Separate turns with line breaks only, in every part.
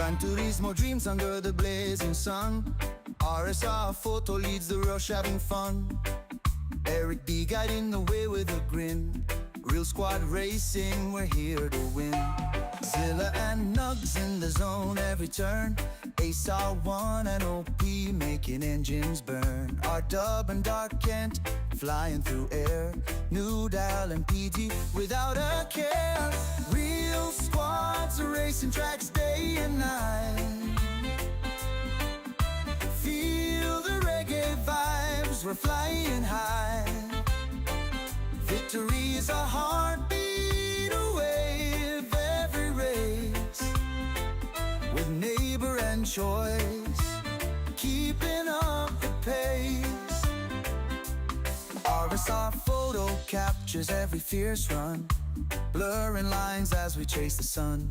Gran Turismo dreams under the blazing sun. RSR photo leads the rush having fun. Eric B guiding the way with a grin. Real squad racing, we're here to win. Zilla and Nugs in the zone every turn. Ace R1 and OP making engines burn. R-Dub and Dark Kent flying through air. New Dial and PG without a care. Real squads racing tracks day and night. Feel the reggae vibes, we're flying high. Victory is a heartbeat away of every race. With neighbor and choice, keeping up the pace. RSR photo captures every fierce run, blurring lines as we chase the sun.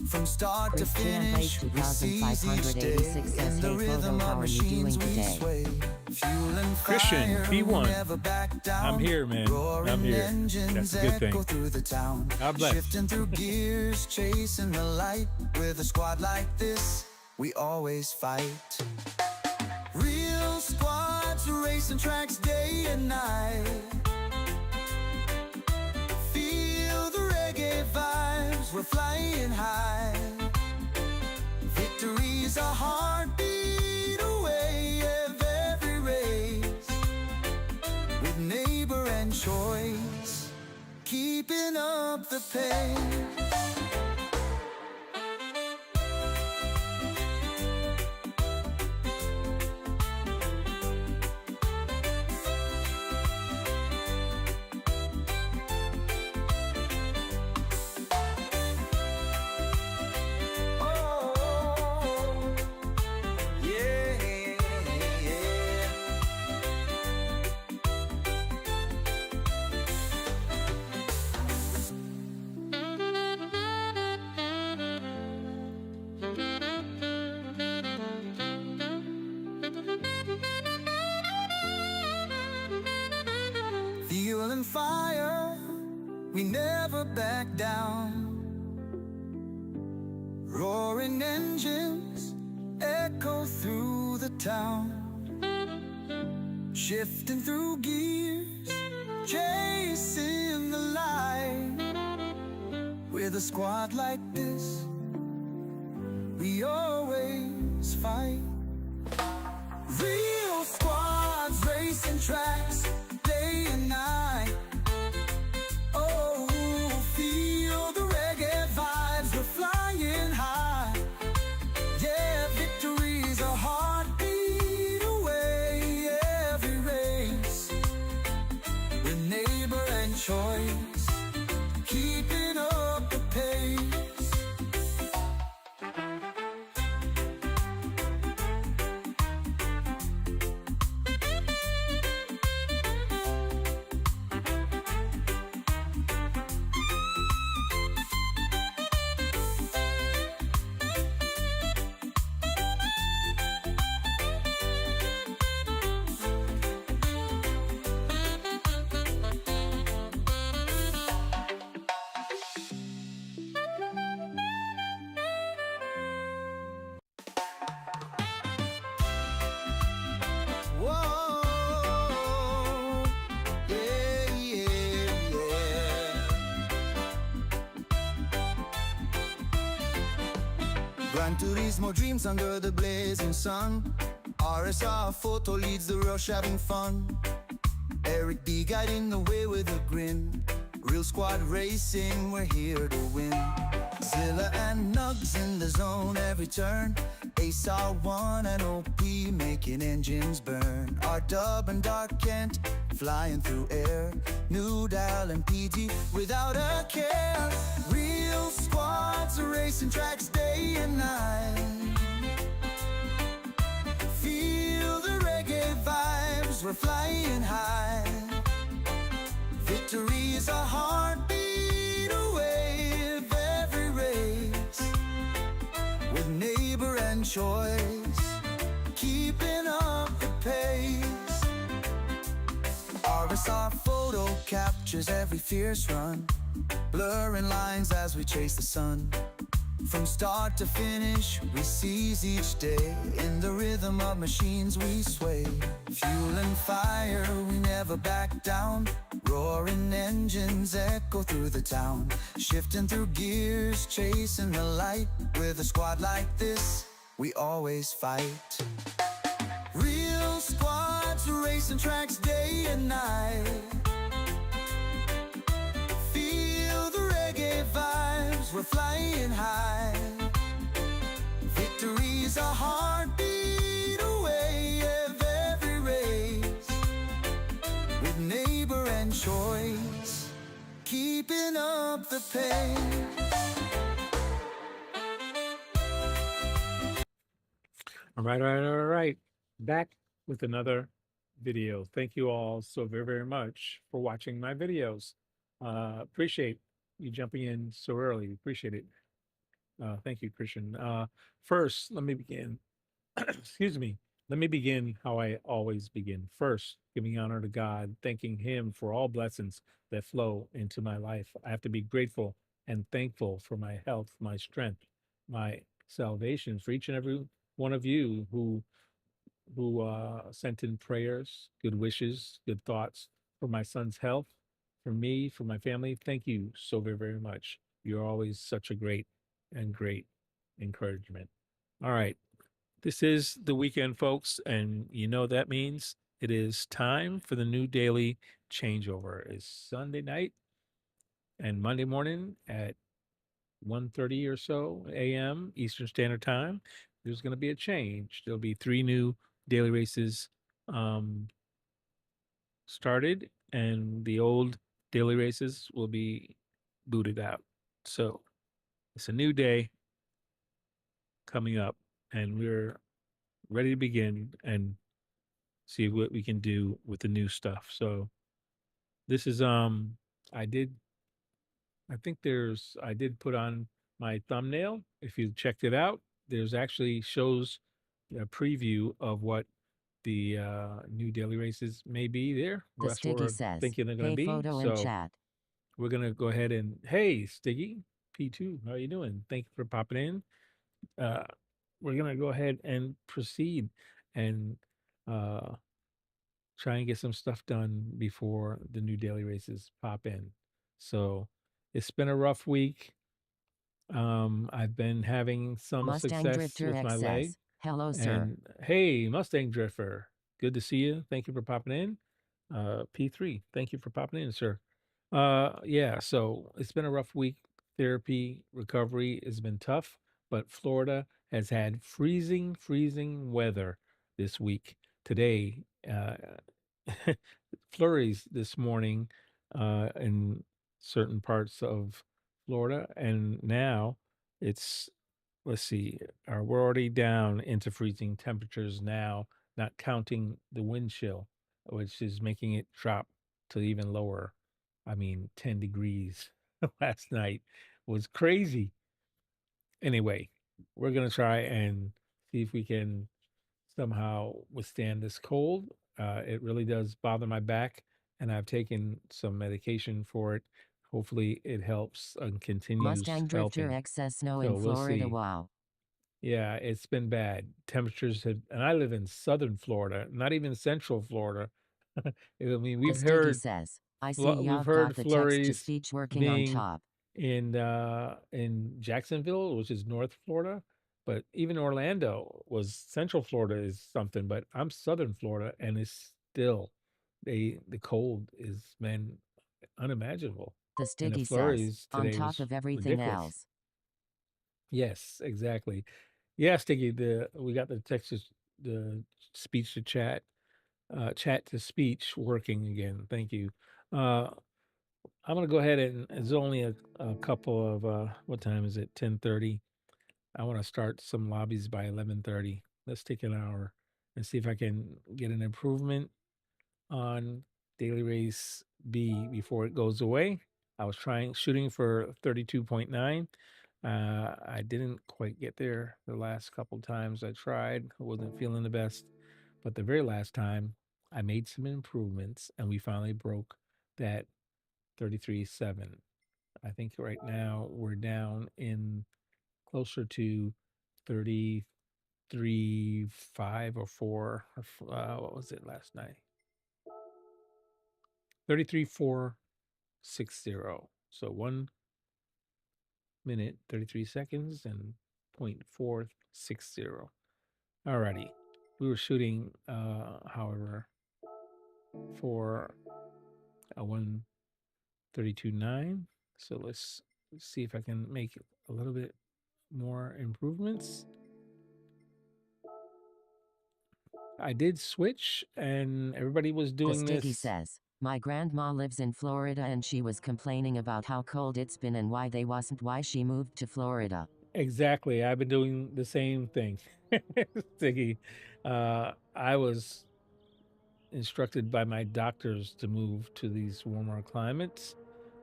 From start to finish, we seize each day. In the rhythm of machines we sway. Fuel and
Christian,
fire,
P1.
we never back down.
I'm here, man.
Roaring
I'm here.
engines
That's a good
echo
thing.
through the town.
God bless.
Shifting through gears, chasing the light. With a squad like this, we always fight. Real squads racing tracks day and night. Feel the reggae vibes, we're flying high. Victory's a heartbeat away of every race. With neighbor and choice, keeping up the pace. Fuel and fire, we never back down. Roaring engines echo through the town. Shifting through gears, chasing the light. With a squad like this, we always fight. Real squads racing tracks day and night. Oh, feel the reggae vibes, we're flying high. Yeah, victory's a heartbeat away every race. With neighbor and choice, keeping up the pace. Gran Turismo dreams under the blazing sun. RSR photo leads the rush having fun. Eric B guiding the way with a grin. Real squad racing, we're here to win. Zilla and Nugs in the zone every turn. Ace R1 and OP making engines burn. R-Dub and Dark Kent flying through air. New Dial and PG without a care. Real squads racing tracks day and night. Feel the reggae vibes, we're flying high. Victory is a heartbeat away of every race. With neighbor and choice, keeping up the pace. RSR photo captures every fierce run, blurring lines as we chase the sun. From start to finish, we seize each day. In the rhythm of machines we sway. Fuel and fire, we never back down. Roaring engines echo through the town. Shifting through gears, chasing the light. With a squad like this, we always fight. Real squads racing tracks day and night. Feel the reggae vibes, we're flying high. Victory's a heartbeat away of every race. With neighbor and choice, keeping up the pace.
All right, all right, all right. Back with another video. Thank you all so very, very much for watching my videos. Appreciate you jumping in so early. Appreciate it. Thank you, Christian. First, let me begin. Excuse me. Let me begin how I always begin. First, giving honor to God, thanking Him for all blessings that flow into my life. I have to be grateful and thankful for my health, my strength, my salvation, for each and every one of you who sent in prayers, good wishes, good thoughts for my son's health, for me, for my family. Thank you so very, very much. You're always such a great and great encouragement. All right. This is the weekend, folks, and you know that means it is time for the new daily changeover. It's Sunday night and Monday morning at 1:30 or so a.m. Eastern Standard Time. There's going to be a change. There'll be 3 new daily races um, started, and the old daily races will be booted out. So it's a new day coming up, and we're ready to begin and see what we can do with the new stuff. So this is I did I did put on my thumbnail. If you checked it out, there's actually shows a preview of what the new daily races may be there.
The
That's what
Stiggy
we're
says,
thinking they're going to
hey
be.
photo in
So
chat.
we're going to go ahead and, hey, Stiggy, P2, how are you doing? Thank you for popping in. Uh, we're going to go ahead and proceed and uh, try and get some stuff done before the new daily races pop in. So it's been a rough week. I've been having some
Mustang
success
Drifter
with my
X
leg.
says, hello sir.
And hey, Mustang Drifter, good to see you. Thank you for popping in. P3, thank you for popping in, sir. Yeah, so it's been a rough week. Therapy recovery has been tough, but Florida has had freezing weather this week. Today, flurries this morning in certain parts of Florida, and now it's let's see, we're already down into freezing temperatures now, not counting the wind chill, which is making it drop to even lower. I mean, 10 degrees last night was crazy. Anyway, we're going to try and see if we can somehow withstand this cold. It really does bother my back, and I've taken some medication for it. Hopefully, it helps and continues
Mustang Drifter
helping.
X says snow
So
in
we'll
Florida.
see.
Wow.
Yeah, it's been bad. Temperatures have, and I live in southern Florida, not even central Florida. I mean,
The Stiggy says, I see
we've
y'all
heard
got the text to
flurries
speech working on
being
top.
in Jacksonville, which is North Florida, but even Orlando was Central Florida is something, but I'm Southern Florida, and it's still the cold is been unimaginable,
The
and the
Stiggy says,
flurries
on
today
top
was
of everything
ridiculous.
else.
Yes, exactly. Yeah, Sticky, the we got the Texas the speech to chat, chat to speech working again. Thank you. Uh, I'm gonna go ahead and it's only a couple of what time is it? 10:30. I want to start some lobbies by 11:30. Let's take an hour and see if I can get an improvement on Daily Race B before it goes away. I was shooting for 32.9. I didn't quite get there the last couple times I tried. I wasn't feeling the best. But the very last time, I made some improvements and we finally broke that 33.7. I think right now we're down in closer to 33.5 or 4. What was it last night? 33.460. So 1 minute 33 seconds and 0.460. Alrighty. We were shooting, however, for a 132.9. So let's see if I can make a little bit more improvements. I did switch, and everybody was doing
The Stiggy
this.
says, my grandma lives in Florida and she was complaining about how cold it's been and why she moved to Florida.
Exactly. I've been doing the same thing. Stiggy. I was instructed by my doctors to move to these warmer climates.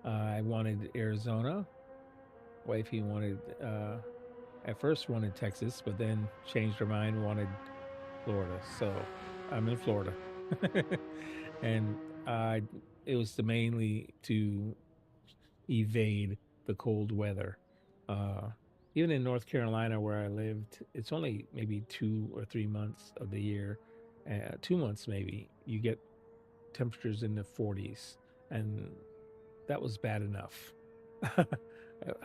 I wanted Arizona. Wifey wanted, at first wanted Texas, but then changed her mind, wanted Florida. So I'm in Florida. And it was mainly to evade the cold weather. Even in North Carolina, where I lived, it's only maybe 2 or 3 months of the year, 2 months maybe, you get temperatures in the 40s, and that was bad enough.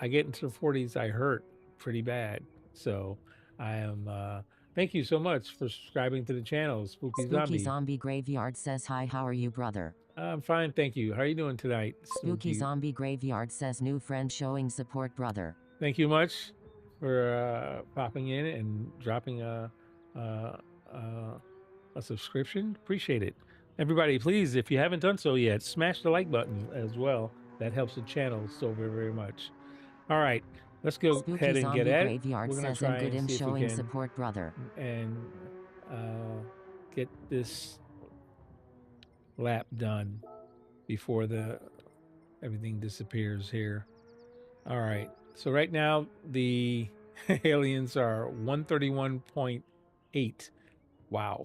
I get into the 40s, I hurt pretty bad. So I am, thank you so much for subscribing to the channel, Spooky
Zombie Graveyard says, hi, how are you, brother?
I'm fine, thank you. How are you doing tonight?
Spooky Zombie Graveyard says, new friend showing support, brother.
Thank you much for popping in and dropping a subscription. Appreciate it. Everybody, please, if you haven't done so yet, smash the like button as well. That helps the channel so very, very much. All right, let's go ahead and get at it. We're going to try and see if we can
support, brother.
And get this lap done before everything disappears here. All right, so right now the aliens are 131.8. Wow,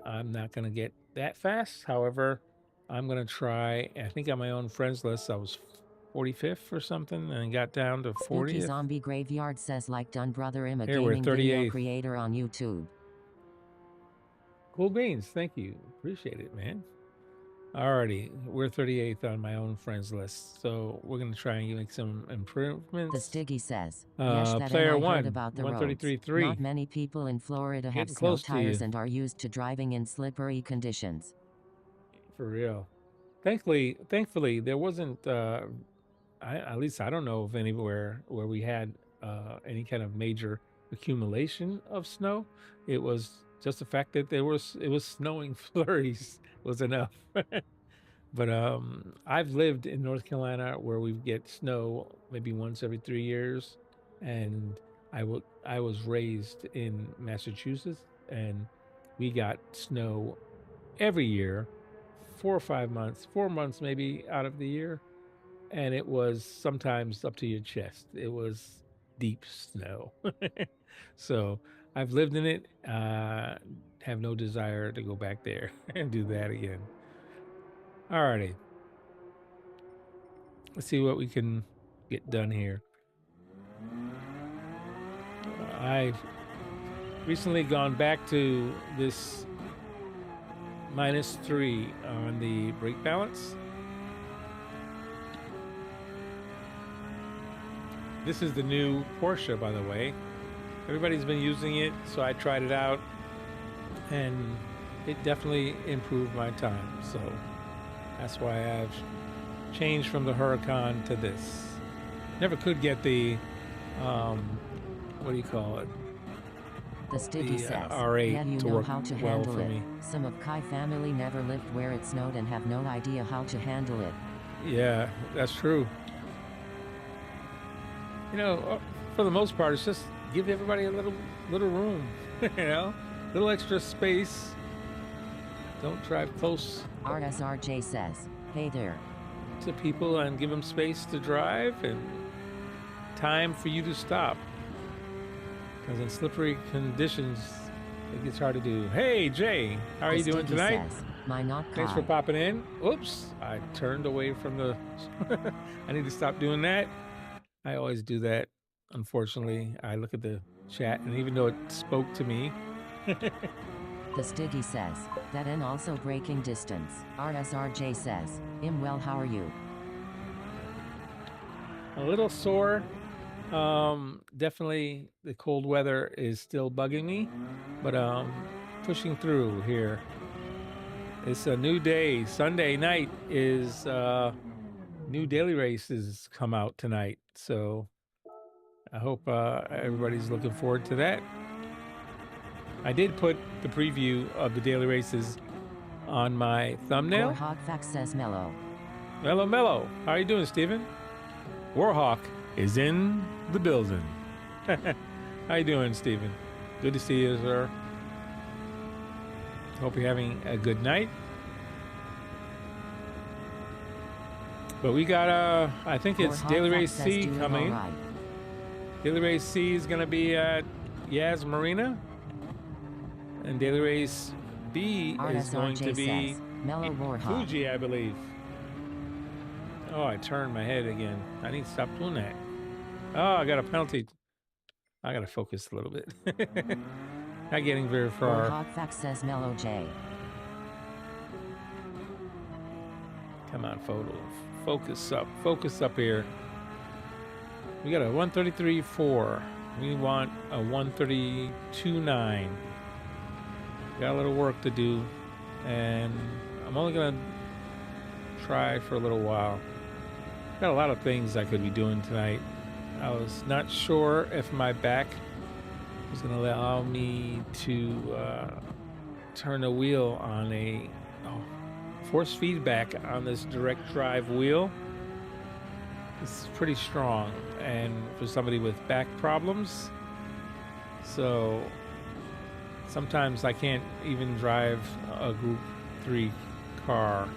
I'm not gonna get that fast. However, I'm gonna try. I think on my own friends list I was 45th or something and got down to 40th.
Spooky Zombie Graveyard says, like done, brother. I'm a gaming video creator on YouTube.
Cool beans, thank you, appreciate it, man. Alrighty, we're 38th on my own friends list, so we're gonna try and make some improvements.
The Stiggy says, yes, that
player one,
heard about the
133.3.
Not many people in Florida have snow tires and are used to driving in slippery conditions.
For real. Thankfully, there wasn't. At least I don't know of anywhere where we had any kind of major accumulation of snow. It was just the fact that it was snowing flurries was enough. But I've lived in North Carolina where we get snow maybe once every 3 years, and I was raised in Massachusetts, and we got snow every year, 4 or 5 months, 4 months maybe out of the year, and it was sometimes up to your chest. It was deep snow. So I've lived in it. Have no desire to go back there and do that again. Alrighty. Let's see what we can get done here. I've recently gone back to this -3 on the brake balance. This is the new Porsche, by the way. Everybody's been using it, so I tried it out, and it definitely improved my time. So that's why I've changed from the Huracan to this. Never could get the, what do you call it?
The Stiggy says,
R8
yeah, you
to
know
work
how to
well
handle
for
it.
me.
Some of Kai family never lived where it snowed and have no idea how to handle it.
Yeah, that's true. You know, for the most part, it's just give everybody a little room, you know, little extra space. Don't drive close.
RSRJ says, hey there.
To people and give them space to drive and time for you to stop. Because in slippery conditions, it gets hard to do. Hey, Jay, how are you doing tonight?
Says, my not
Thanks for popping in. Oops, I turned away from the... I need to stop doing that. I always do that. unfortunately, I look at the chat, and even though it spoke to me,
The Stiggy says, that and also breaking distance. RSRJ says, well, how are you?
a little sore. Definitely the cold weather is still bugging me, but pushing through here. It's a new day. Sunday night is new daily races come out tonight, so I hope everybody's looking forward to that. I did put the preview of the daily races on my thumbnail.
Warhawk Fax says mellow.
Mellow. How are you doing, Steven? Warhawk is in the building. How you doing, Steven? Good to see you, sir. Hope you're having a good night. But we got I think it's
Warhawk
Daily
Fax
Race
says
C
doing
coming.
all right.
Daily Race C is going to be at Yaz Marina. And Daily Race B is going to
RSRJ
be
says, mellow
in
Warhawk.
Fuji, I believe. Oh, I turned my head again. I need to stop doing that. Oh, I got a penalty. I got to focus a little bit. Not getting very far.
Warhawk Fax says mellow J.
Come on, photo. Focus up here. We got a 133.4. We want a 132.9. Got a little work to do, and I'm only gonna try for a little while. Got a lot of things I could be doing tonight. I was not sure if my back was gonna allow me to turn the wheel on a force feedback on this direct drive wheel. It's pretty strong, and for somebody with back problems, so sometimes I can't even drive a Group 3 car,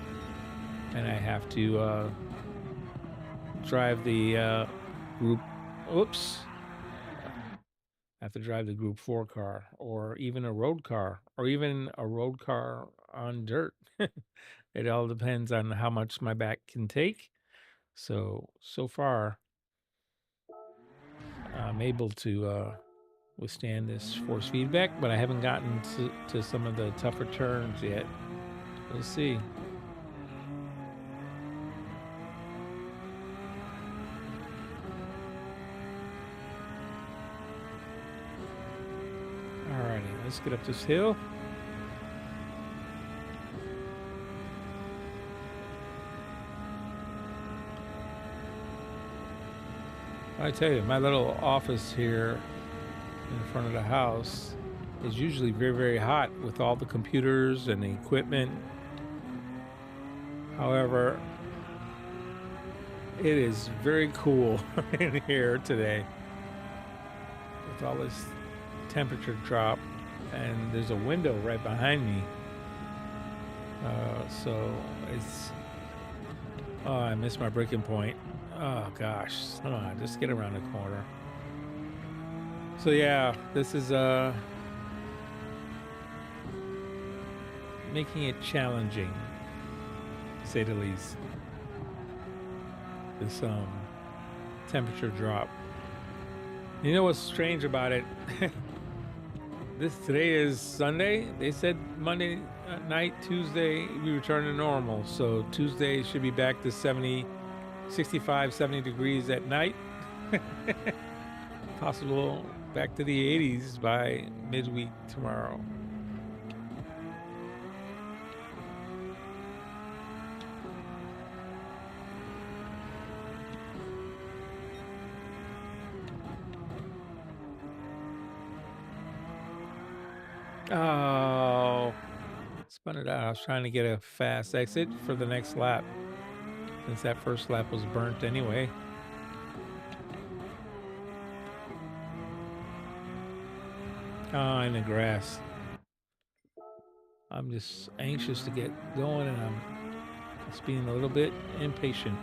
and I have to drive the Group. Oops. I have to drive the Group 4 car, or even a road car, or even a road car on dirt. It all depends on how much my back can take. So far, I'm able to withstand this force feedback, but I haven't gotten to some of the tougher turns yet. We'll see. Alrighty, let's get up this hill. I tell you, my little office here in front of the house is usually very, very hot with all the computers and the equipment. However, it is very cool in here today with all this temperature drop, and there's a window right behind me. So it's, oh, I missed my braking point. Oh gosh, come on, just get around the corner. So yeah, this is making it challenging, to say the least. This temperature drop. You know what's strange about it? Today is Sunday. They said Monday night, Tuesday we return to normal. So Tuesday should be back to 65, 70 degrees at night. Possible back to the 80s by midweek tomorrow. Oh, spun it out. I was trying to get a fast exit for the next lap, since that first lap was burnt anyway. Oh, in the grass. I'm just anxious to get going, and I'm just being a little bit impatient.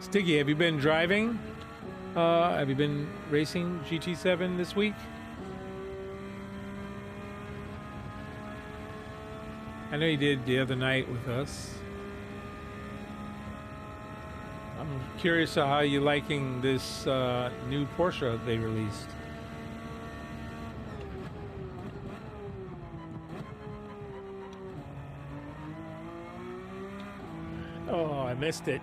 Stiggy, have you been driving? Have you been racing GT7 this week? I know you did the other night with us. I'm curious how you liking this new Porsche they released. Oh, I missed it.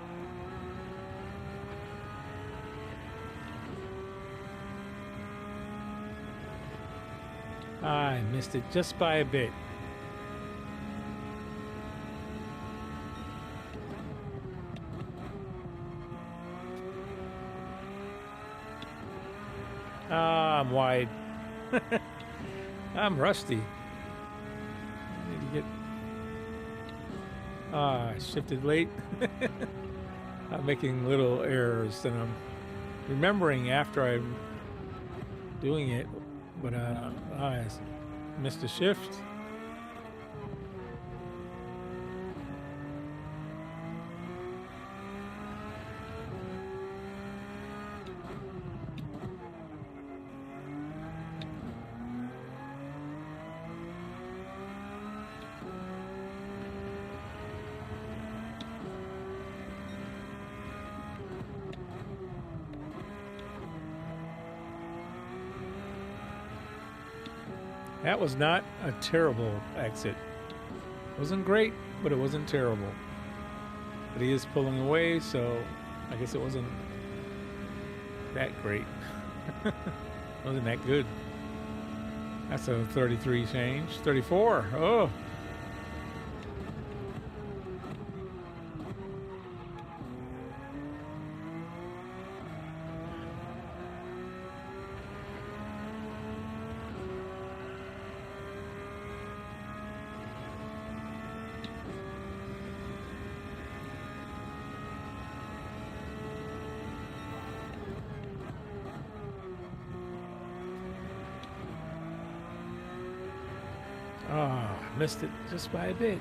I missed it just by a bit. Ah, I'm wide. I'm rusty. I need to get... I shifted late. I'm making little errors and I'm remembering after I'm doing it, but I missed a shift. That was not a terrible exit. It wasn't great, but it wasn't terrible. But he is pulling away, so I guess it wasn't that great. Wasn't that good. That's a 33 change. 34. Oh. Oh, missed it just by a bit.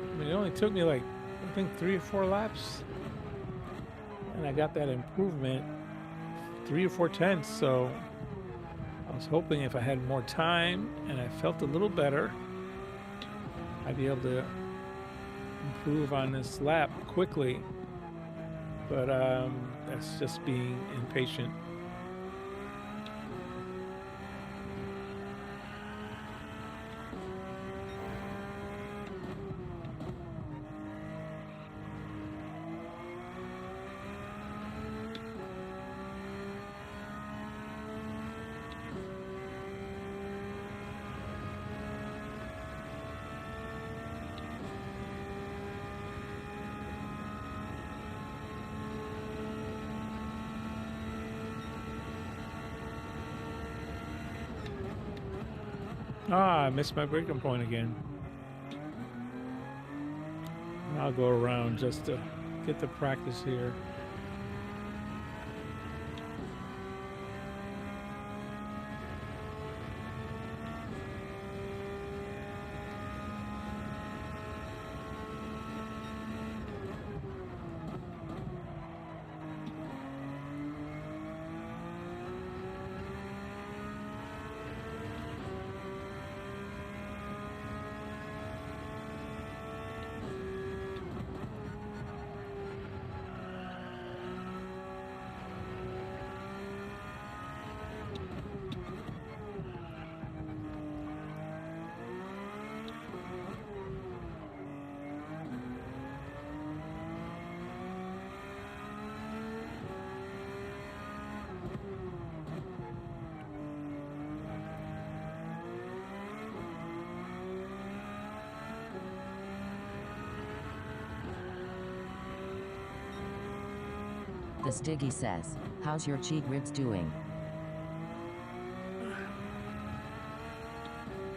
I mean, it only took me like, I think 3 or 4 laps. And I got that improvement 3 or 4 tenths. So I was hoping if I had more time and I felt a little better, I'd be able to improve on this lap quickly. But that's just being impatient. Ah, I missed my braking point again. I'll go around just to get the practice here.
The Stiggy says, how's your cheek ribs doing?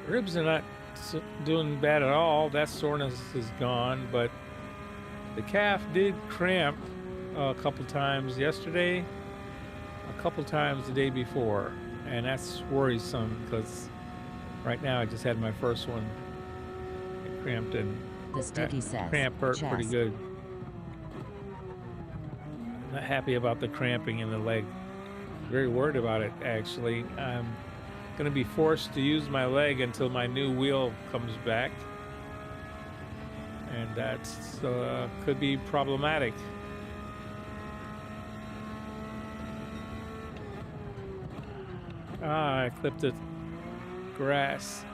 Ribs are not doing bad at all. That soreness is gone, but the calf did cramp a couple times yesterday, a couple times the day before, and that's worrisome because right now I just had my first one. It cramped and
The Stiggy says,
cramp hurt
chest.
pretty good. Not happy about the cramping in the leg. Very worried about it, actually. I'm going to be forced to use my leg until my new wheel comes back. And that's could be problematic. Ah, I clipped the grass.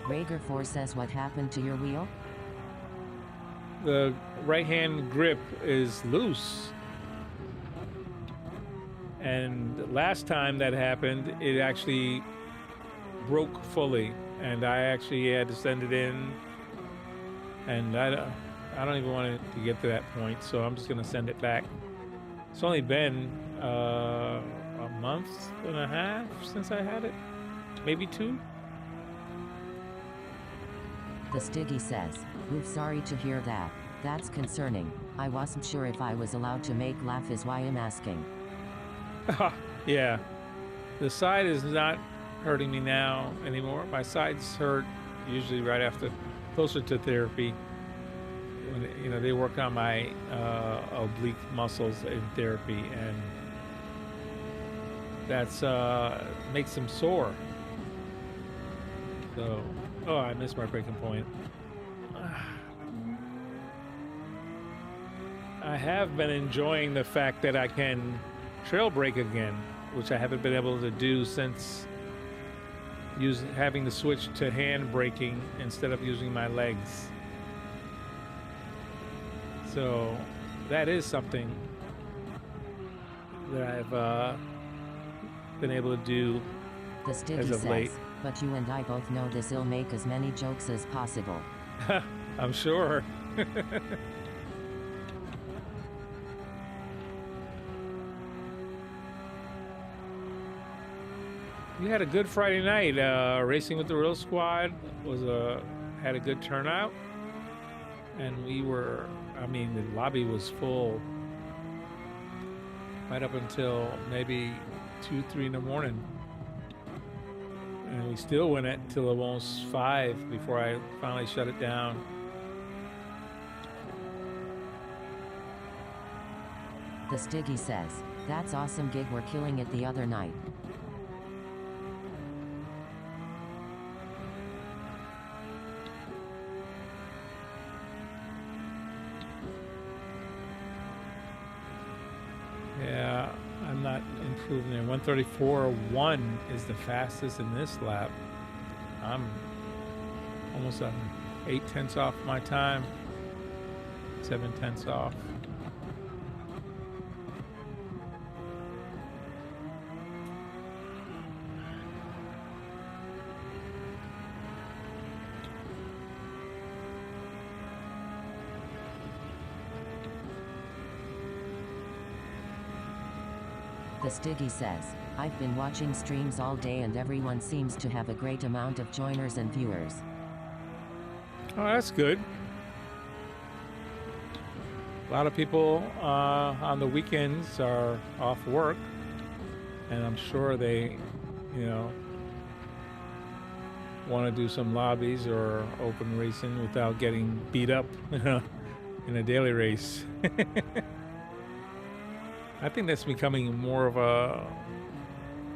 Rager4 says, what happened to your wheel?
The right hand grip is loose. And last time that happened, it actually broke fully. And I actually had to send it in. And I don't even want it to get to that point. So I'm just going to send it back. It's only been a month and a half since I had it. Maybe 2.
The Stiggy says, oof, sorry to hear that. That's concerning. I wasn't sure if I was allowed to make laugh is why I'm asking.
Yeah. The side is not hurting me now anymore. My sides hurt usually right after, closer to therapy. When, you know, they work on my oblique muscles in therapy, and that's makes them sore. So, oh, I missed my breaking point. I have been enjoying the fact that I can trail brake again, which I haven't been able to do since having to switch to hand braking instead of using my legs. So that is something that I've been able to do
The Stiggy
as of
says,
late.
but you and I both know this'll make as many jokes as possible.
I'm sure. We had a good Friday night. Racing with the Real Squad had a good turnout, and I mean, the lobby was full right up until maybe 2, 3 in the morning, and we still went it till almost 5 before I finally shut it down.
The Stiggy says, that's awesome gig, we're killing it the other night.
Yeah, I'm not improving there. 134.1 is the fastest in this lap. I'm almost 8/10 off my time. 7/10 off.
The Stiggy says, I've been watching streams all day and everyone seems to have a great amount of joiners and viewers.
Oh, that's good. A lot of people on the weekends are off work, and I'm sure they, you know, want to do some lobbies or open racing without getting beat up in a daily race. I think that's becoming more of a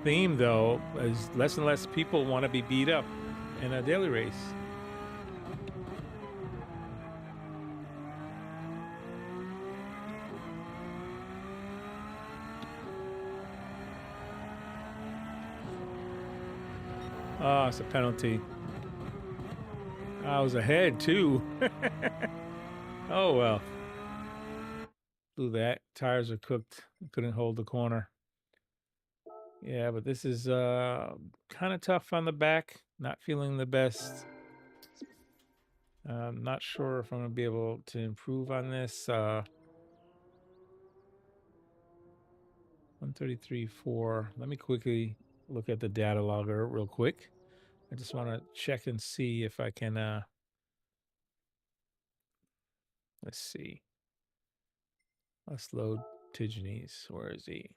theme, though, as less and less people want to be beat up in a daily race. Oh, it's a penalty. I was ahead, too. Oh, well. Blew that. Tires are cooked. Couldn't hold the corner. Yeah, but this is kind of tough on the back. Not feeling the best. I'm not sure if I'm going to be able to improve on this. 133.4. Let me quickly look at the data logger real quick. I just want to check and see if I can. Let's see. Let's load Tigenes. Where is he?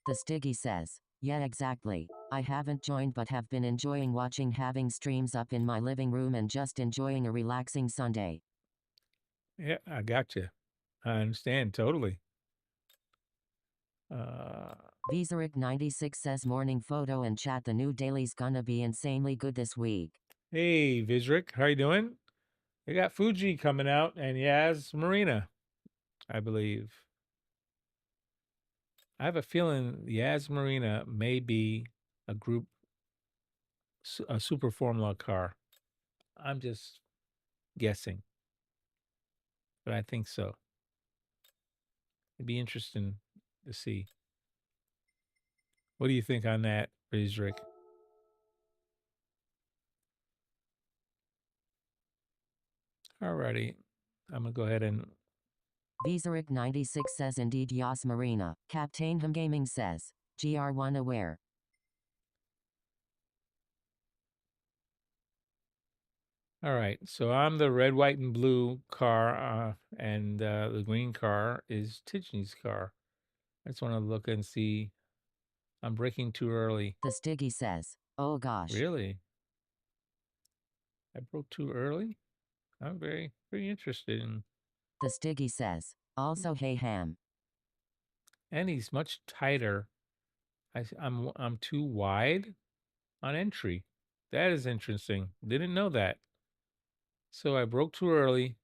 The Stiggy says, Yeah, exactly. I haven't joined but have been enjoying watching having streams up in my living room and just enjoying a relaxing Sunday.
Yeah, I got you. I understand totally.
Viseric96 says morning photo and chat. The new daily's gonna be insanely good this week.
Hey, Vizric, how you doing? They got Fuji coming out and Yaz Marina, I believe. I have a feeling Yaz Marina may be a group, a super formula car. I'm just guessing, but I think so. It'd be interesting to see. What do you think on that, Vizric? Alrighty, I'm gonna go ahead and.
Viseric96 says indeed Yas Marina. Captain Him Gaming says, GR1 aware.
All right, so I'm the red, white, and blue car, and the green car is Tidney's car. I just want to look and see. I'm braking too early.
The Stiggy says, oh gosh.
Really? I broke too early? I'm very interested in.
The Stiggy says, also hey ham.
And he's much tighter. I'm too wide on entry. That is interesting. Didn't know that. So I broke too early.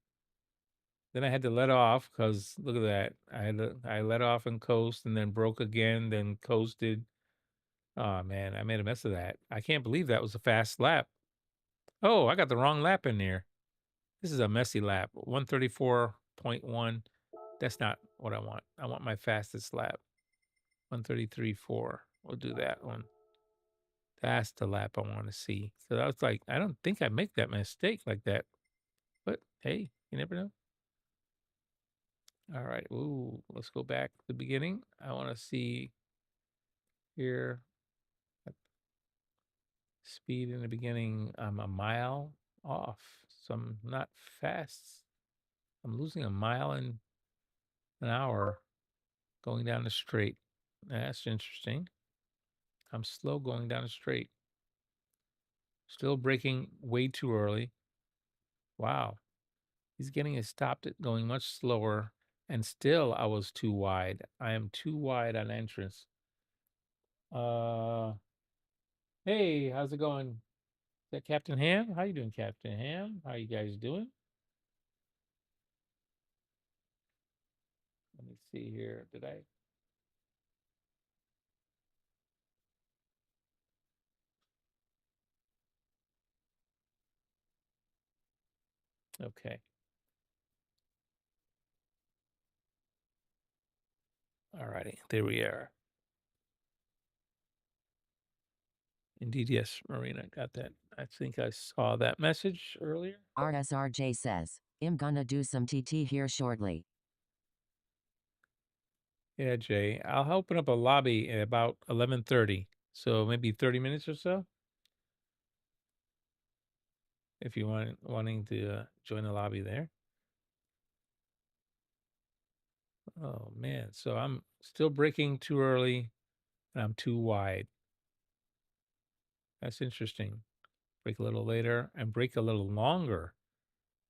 Then I had to let off because look at that. I let off and coast and then broke again, then coasted. Oh man, I made a mess of that. I can't believe that was a fast lap. Oh, I got the wrong lap in there. This is a messy lap. 134.1. That's not what I want. I want my fastest lap. 133.4. We'll do that one. That's the lap I want to see. So I was like, I don't think I make that mistake like that. But hey, you never know. All right. Ooh, let's go back to the beginning. I want to see here. Speed in the beginning, I'm a mile off. So I'm not fast. I'm losing a mile in an hour going down the straight. That's interesting. I'm slow going down the straight. Still braking way too early. Wow. He's getting it stopped at going much slower. And still I was too wide. I am too wide on entrance. Hey, how's it going? Is that Captain Ham? How you doing, Captain Ham? How you guys doing? Let me see here. Did I? Okay. All righty. There we are. Indeed, yes, Marina, got that. I think I saw that message earlier.
RSRJ says, I'm gonna do some TT here shortly.
Yeah, Jay. I'll open up a lobby at about 11:30. So maybe 30 minutes or so. If you wanting to join the lobby there. Oh man, so I'm still braking too early and I'm too wide. That's interesting. Brake a little later and brake a little longer.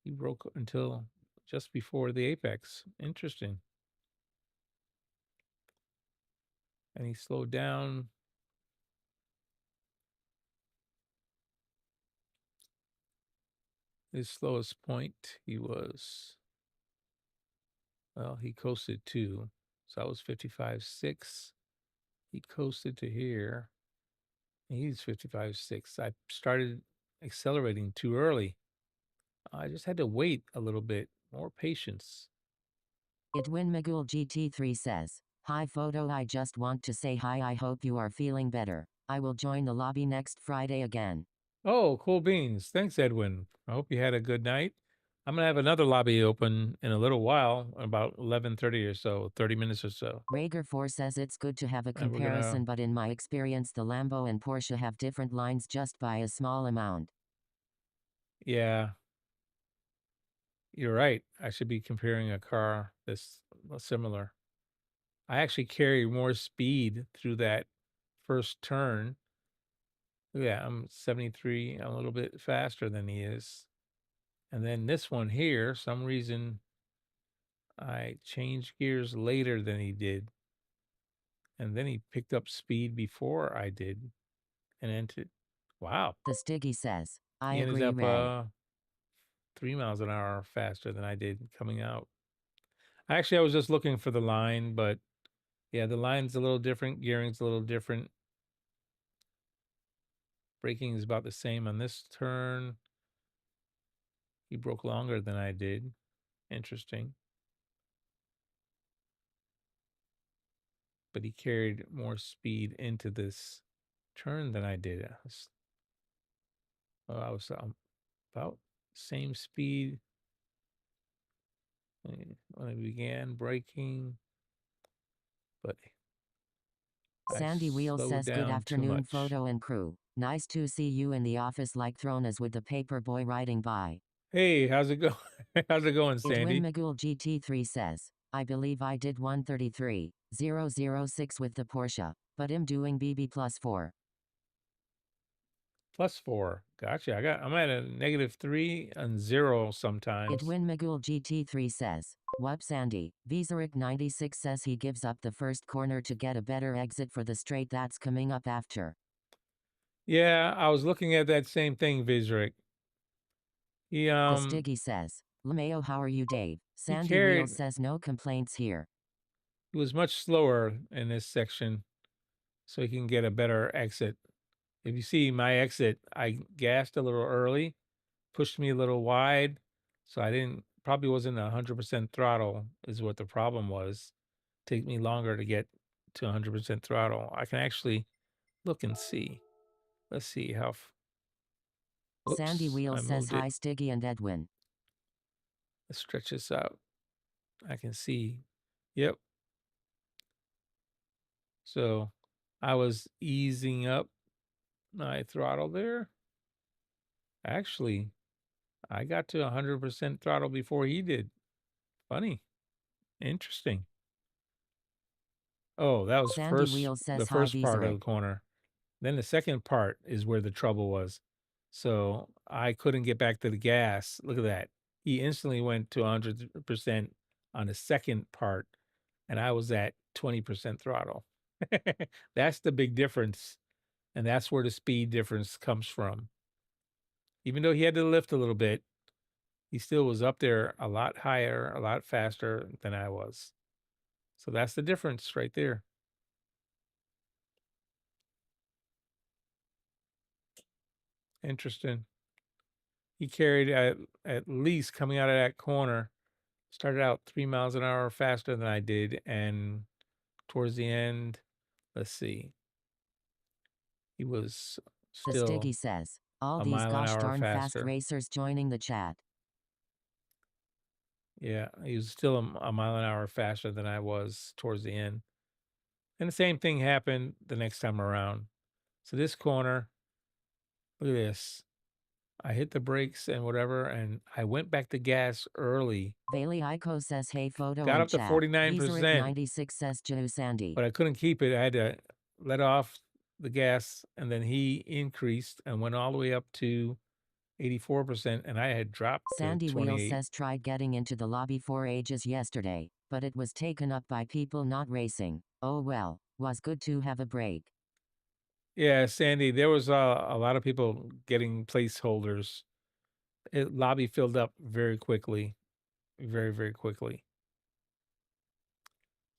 He broke until just before the apex. Interesting. And he slowed down. His slowest point, he was, well, he coasted to, so I was 55.6. He coasted to here. He's 55.6. I started accelerating too early. I just had to wait a little bit, more patience.
Edwin Magul GT3 says, hi photo, I just want to say hi, I hope you are feeling better. I will join the lobby next Friday again.
Oh, cool beans. Thanks, Edwin. I hope you had a good night. I'm going to have another lobby open in a little while, about 11:30 or so, 30 minutes or so.
Rager4 says it's good to have a
And we're
comparison, but in my experience, the Lambo and Porsche have different lines just by a small amount.
Yeah, you're right. I should be comparing a car that's similar. I actually carry more speed through that first turn. Yeah, I'm 73. I'm a little bit faster than he is. And then this one here, some reason I changed gears later than he did. And then he picked up speed before I did and entered. Wow.
The Stiggy says, I
He ended
agree,
up
Ray.
3 miles an hour faster than I did coming out. Actually, I was just looking for the line, but yeah, the line's a little different. Gearing's a little different. Braking is about the same on this turn. He broke longer than I did. Interesting. But he carried more speed into this turn than I did. I was about same speed when I began braking, but I
Sandy Wheels
slowed
says, good
down too
afternoon,
much.
photo and crew. Nice to see you in the office like Thronas with the paper boy riding by.
Hey, how's it going? How's it going,
Edwin
Sandy?
Magul GT3 says, I believe I did 133,006 with the Porsche, but am doing BB +4.
+4. Gotcha. I'm at a -3 and 0 sometimes.
Edwin Magul GT3 says, Whoop Sandy. Vizaric 96 says he gives up the first corner to get a better exit for the straight that's coming up after.
Yeah, I was looking at that same thing, Vizric. He
The Stiggy says, Lameo, how are you, Dave? Sandy Wheel says no complaints here.
He was much slower in this section, so he can get a better exit. If you see my exit, I gassed a little early, pushed me a little wide, so I probably wasn't 100% throttle is what the problem was. Take me longer to get to 100% throttle. I can actually look and see. Let's see how.
Sandy Wheel
I
says
moved it.
hi, Stiggy and Edwin.
Let's stretch this out. I can see. Yep. So I was easing up my throttle there. Actually, I got to 100% throttle before he did. Funny. Interesting. Oh, that was
Sandy Wheel says
the
hi,
first part of
Vizaric.
the corner. Then the second part is where the trouble was. So I couldn't get back to the gas. Look at that. He instantly went to 100% on the second part, and I was at 20% throttle. That's the big difference. And that's where the speed difference comes from. Even though he had to lift a little bit, he still was up there a lot higher, a lot faster than I was. So that's the difference right there. Interesting. He carried at least coming out of that corner, started out 3 miles an hour faster than I did. And towards the end, let's see, he was
The
still
Stiggy says, all
a
these
mile an
gosh
hour
darn fast
faster.
racers joining the chat.
Yeah, he was still a mile an hour faster than I was towards the end. And the same thing happened the next time around. So this corner, look at this. I hit the brakes and whatever, and I went back to gas early.
Bailey Iko says, hey, photo
Got
and
up to
chat.
49%,
96 says, Jehu Sandy.
but I couldn't keep it. I had to let off the gas, and then he increased and went all the way up to 84%, and I had dropped
Sandy
to
Wheel
28.
says tried getting into the lobby for ages yesterday, but it was taken up by people not racing. Oh well, was good to have a break.
Yeah, Sandy, there was a lot of people getting placeholders. Lobby filled up very quickly, very, very quickly.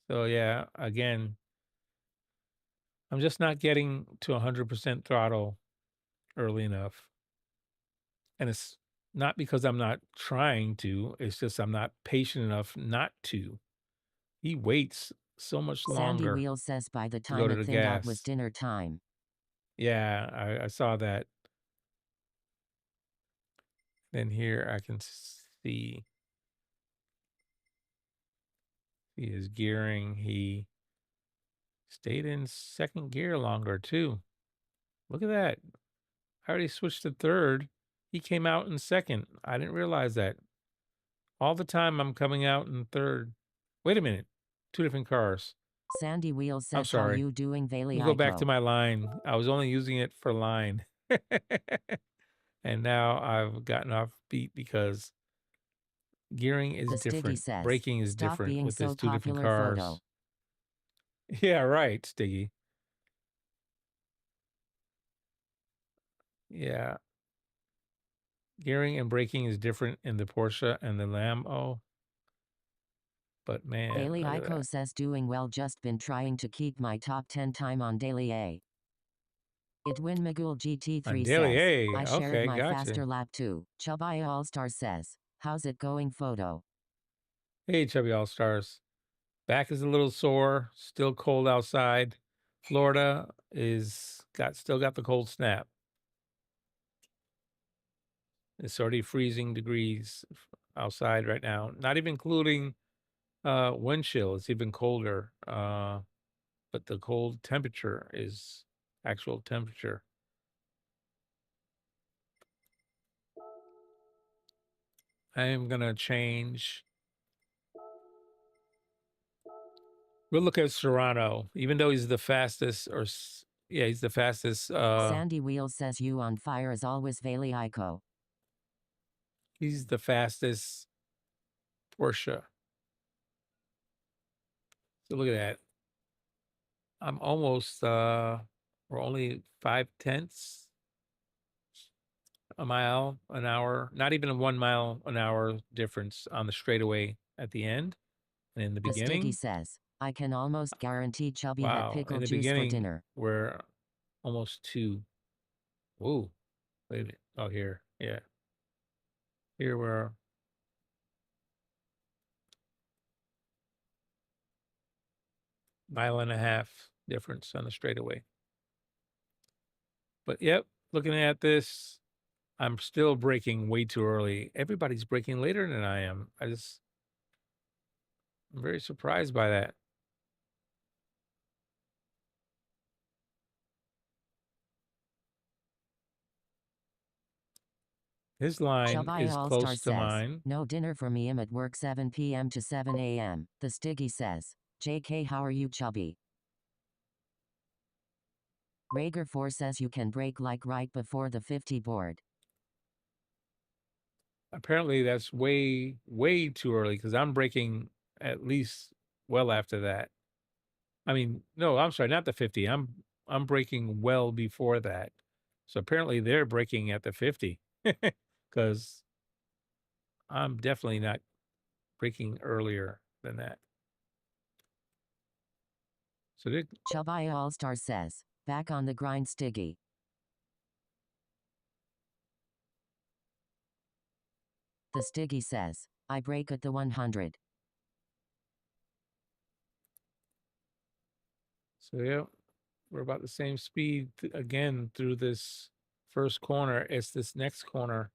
So yeah, again, I'm just not getting to 100% throttle early enough. And it's not because I'm not trying to, it's just I'm not patient enough not to. He waits so much
Sandy
longer
Wheel says by the
to go
time
to
it
the
thinned out was
gas.
dinner time.
Yeah, I saw that. Then here I can see his gearing. He stayed in second gear longer too. Look at that. I already switched to third. He came out in second. I didn't realize that. All the time I'm coming out in third. Wait a minute. Two different cars.
Sandy Wheels
I'm
says, how
sorry.
you doing, Valley
We'll go back to
Ico?
my line. I was only using it for line. And now I've gotten off beat because gearing is
The Stiggy
different.
says,
Braking is
stop
different
being
with
so
these two different
popular
cars.
photo.
Yeah, right, Stiggy. Yeah. Gearing and braking is different in the Porsche and the Lambo. But man,
Daily
look at
Ico
that.
says, doing well, just been trying to keep my top 10 time on Daily A. Edwin Magul GT3
On Daily
says,
A.
I shared
Okay,
my
gotcha.
faster lap too. Chubby All-Star says, how's it going, photo?
Hey, Chubby All Stars. Back is a little sore. Still cold outside. Florida still got the cold snap. It's already freezing degrees outside right now. Not even including wind chill. It's even colder. But the cold temperature is actual temperature. I am gonna change. We'll look at Serrano, even though he's the fastest, yeah, he's the fastest.
Sandy Wheels says, you on fire as always, Valley Ico.
He's the fastest Porsche. So look at that. I'm almost. We're only 5/10 a mile an hour. Not even a 1 mile an hour difference on the straightaway at the end and in the
The Stiggy
beginning.
says, I can almost guarantee Chubby had
Wow,
pickle
in the
juice for
beginning
dinner.
we're almost 2. Whoa, wait a minute. Oh, here, yeah, here we're. Mile and a half difference on the straightaway. But yep, looking at this, I'm still braking way too early. Everybody's braking later than I am. I'm very surprised by that. His line
Chubby
is
All-Star
close to
says,
mine.
no dinner for me. I'm at work 7 p.m. to 7 a.m. The Stiggy says, JK, how are you, Chubby? Rager4 says, you can brake like right before the 50 board.
Apparently that's way, way too early because I'm braking at least well after that. I mean, no, I'm sorry, not the 50. I'm braking well before that. So apparently they're braking at the 50 because I'm definitely not braking earlier than that. So
Chubby All-Star says, back on the grind, Stiggy. The Stiggy says, I brake at the 100.
So yeah, we're about the same speed again through this first corner. It's this next corner.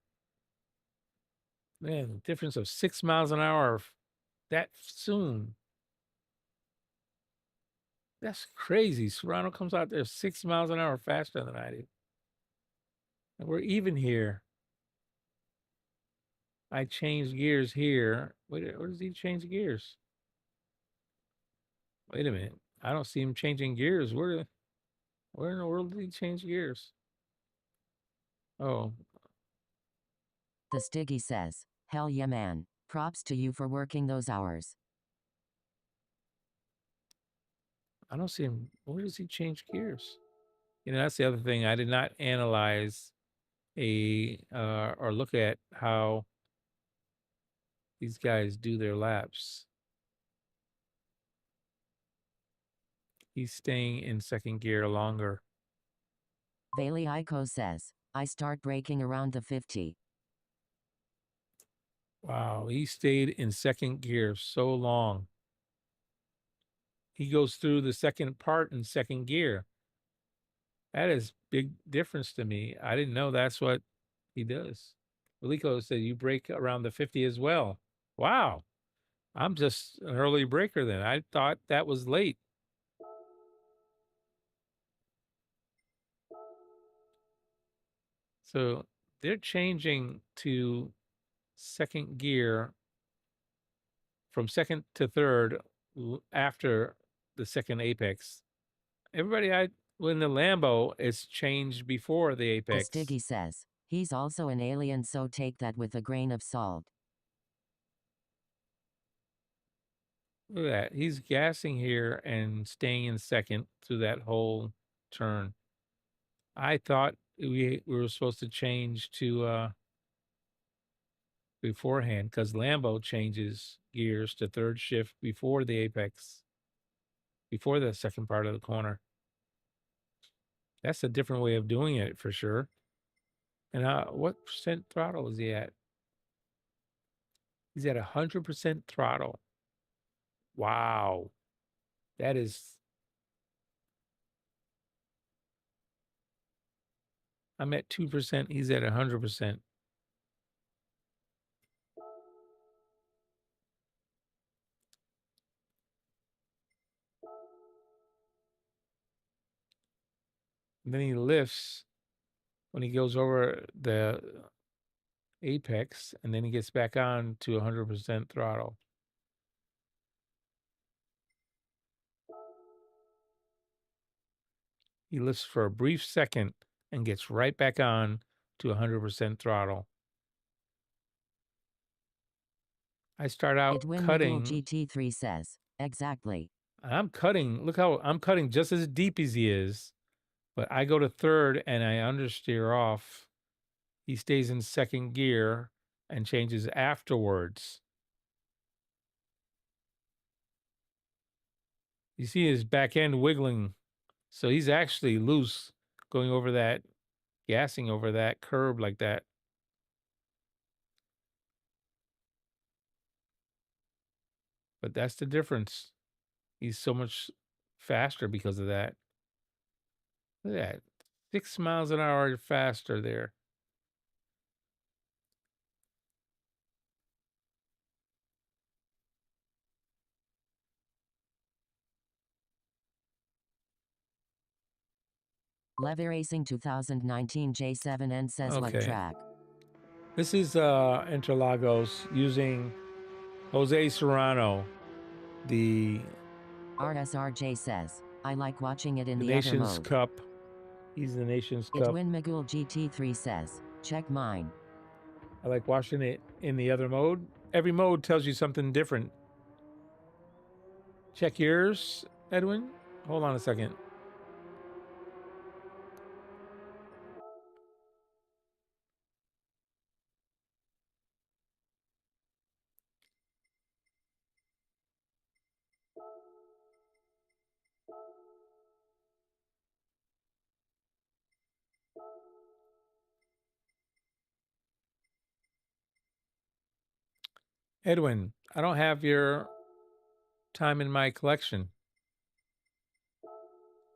Man, difference of 6 miles an hour that soon. That's crazy. Serrano comes out there 6 miles an hour faster than I do. And we're even here. I changed gears here. Wait, where does he change gears? Wait a minute. I don't see him changing gears. Where in the world did he change gears? Oh,
The Stiggy says, hell yeah, man. Props to you for working those hours.
I don't see him. Where does he change gears? You know, that's the other thing. I did not analyze or look at how these guys do their laps. He's staying in second gear longer.
Valley Ico says, I start braking around the 50.
Wow, he stayed in second gear so long. He goes through the second part in second gear. That is big difference to me. I didn't know that's what he does. Rico said you brake around the 50 as well. Wow. I'm just an early breaker then. I thought that was late. So they're changing to second gear from second to third after the second apex. Everybody, when the Lambo, it's changed before the apex.
Stiggy says, he's also an alien, so take that with a grain of salt.
Look at that. He's gassing here and staying in second through that whole turn. I thought we were supposed to change to beforehand, because Lambo changes gears to third shift before the apex, before the second part of the corner. That's a different way of doing it for sure. And what percent throttle is he at? He's at 100% throttle. Wow. That is... I'm at 2%. He's at 100%. And then he lifts when he goes over the apex, and then he gets back on to 100% throttle. He lifts for a brief second and gets right back on to 100% throttle. I start out cutting.
GT3 says, exactly.
I'm cutting. Look how I'm cutting just as deep as he is. But I go to third and I understeer off. He stays in second gear and changes afterwards. You see his back end wiggling. So he's actually loose going over that, gassing over that curb like that. But that's the difference. He's so much faster because of that. Look at that. 6 miles an hour faster there.
Levy Racing 2019 J7N says what
Okay.
track?
This is Interlagos using Jose Serrano, the
RSRJ says, I like watching it in the other
Nations
mode.
Cup. He's the Nations Cup.
Edwin Magul GT3 says, check mine.
I like watching it in the other mode. Every mode tells you something different. Check yours, Edwin. Hold on a second. Edwin, I don't have your time in my collection.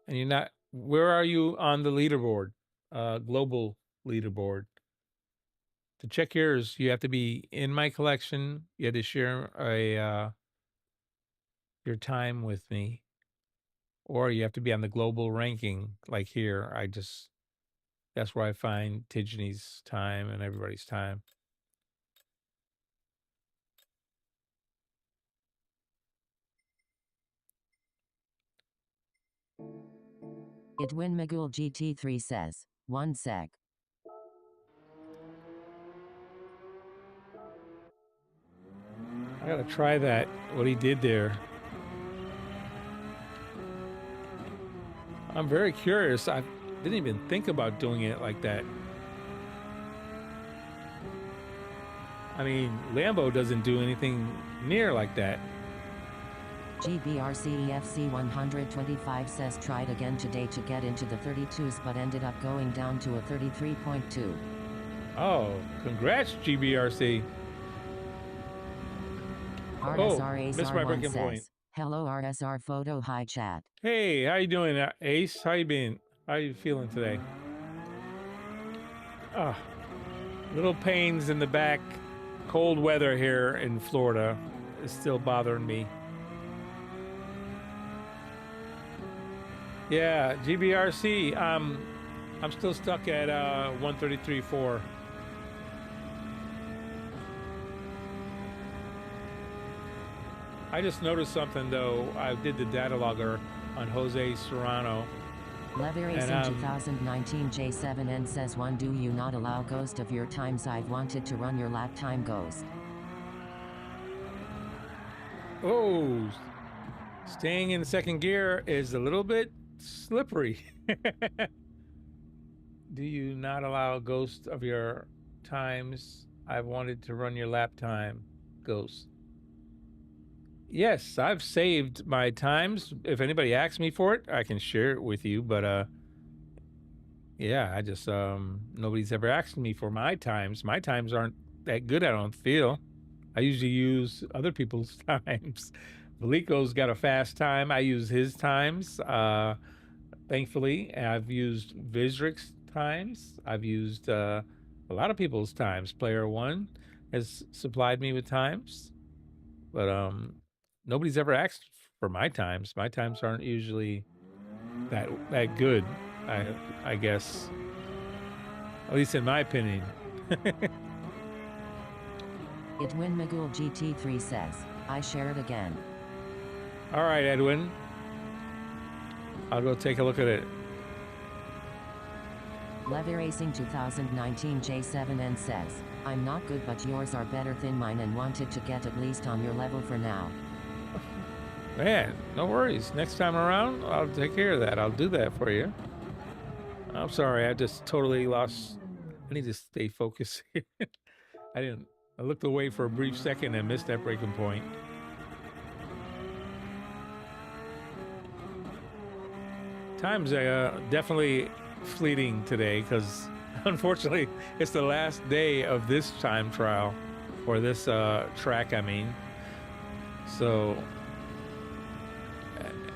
And you're not, where are you on the leaderboard? Global leaderboard. To check yours, you have to be in my collection. You had to share your time with me. Or you have to be on the global ranking, like here. That's where I find Tijani's time and everybody's time.
Edwin Magul GT3 says, 1 sec.
I gotta try that, what he did there. I'm very curious. I didn't even think about doing it like that. I mean, Lambo doesn't do anything near like that.
GBRCEFC 125 says tried again today to get into the 32s but ended up going down to a 33.2.
Oh, congrats, GBRC.
RSR
missed my breaking
says,
point.
hello RSR photo, hi chat.
Hey, how you doing, Ace? How you been? How you feeling today? Little pains in the back. Cold weather here in Florida is still bothering me. Yeah, GBRC. I'm still stuck at 133.4. I just noticed something though. I did the data logger on Jose Serrano.
Leveracing 2019 J7N says, "One, do you not allow ghost of your times? I've wanted to run your lap time ghost."
Oh, staying in second gear is a little bit slippery. Do you not allow ghost of your times? I've wanted to run your lap time ghost. Yes, I've saved my times. If anybody asks me for it, I can share it with you. But yeah, I just nobody's ever asked me for my times. My times aren't that good, I don't feel. I usually use other people's times. Valico's got a fast time. I use his times. Thankfully, I've used Vizric's times. I've used a lot of people's times. Player One has supplied me with times, but nobody's ever asked for my times. My times aren't usually that good. I guess, at least in my opinion.
Edwin Magul GT3 says, "I share it again."
All right, Edwin. I'll go take a look at it.
Leveracing 2019 J7N says, "I'm not good, but yours are better than mine and wanted to get at least on your level for now."
Man, no worries. Next time around, I'll take care of that. I'll do that for you. I'm sorry, I just totally lost. I need to stay focused here. I looked away for a brief second and missed that breaking point. Time's definitely fleeting today because unfortunately it's the last day of this time trial, or this track, I mean. So,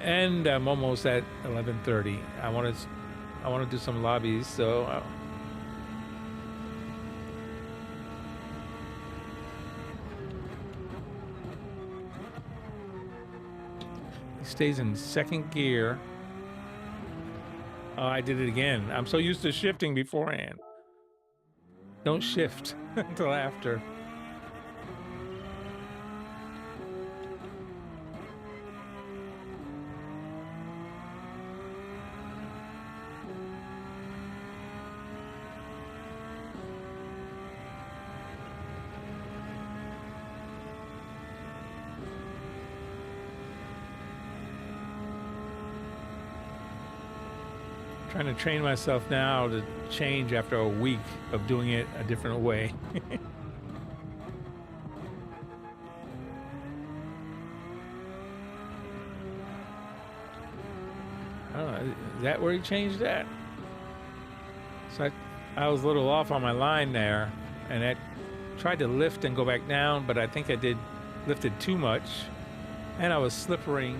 and I'm almost at 11:30. I want to do some lobbies, so he stays in second gear. Oh, I did it again. I'm so used to shifting beforehand. Don't shift until after. Trying to train myself now to change after a week of doing it a different way. I don't know, is that where he changed that? So I was a little off on my line there, and I tried to lift and go back down, but I think I lifted too much, and I was slippery.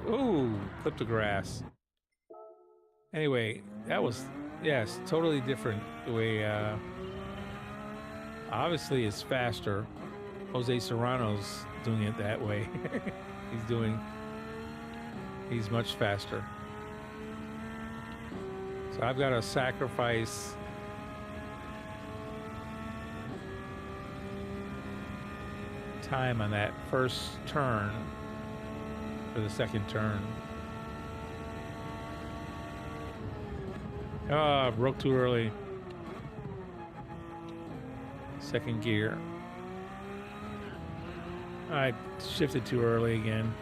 Ooh, clipped the grass. Anyway, that was, yes, totally different. The way, obviously it's faster. Jose Serrano's doing it that way. He's much faster. So I've got to sacrifice time on that first turn for the second turn. Oh, broke too early. Second gear. I shifted too early again.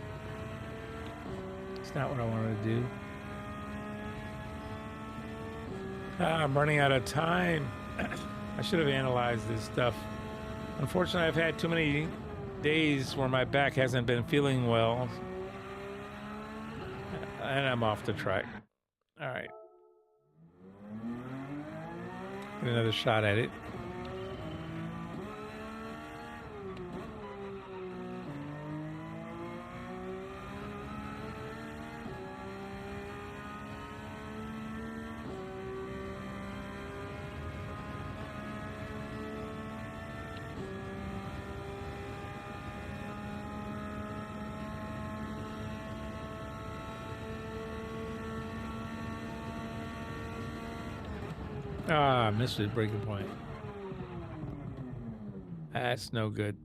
It's not what I wanted to do. I'm running out of time. I should have analyzed this stuff. Unfortunately, I've had too many days where my back hasn't been feeling well. And I'm off the track. All right. Get another shot at it. Ah, missed the breaking point. That's no good.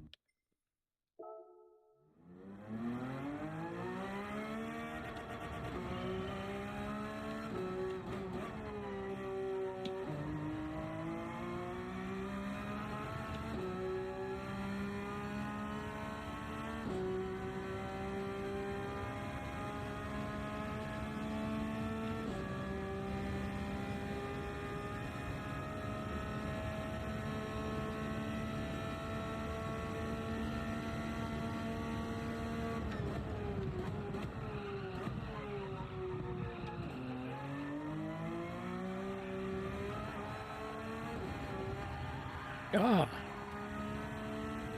Ah,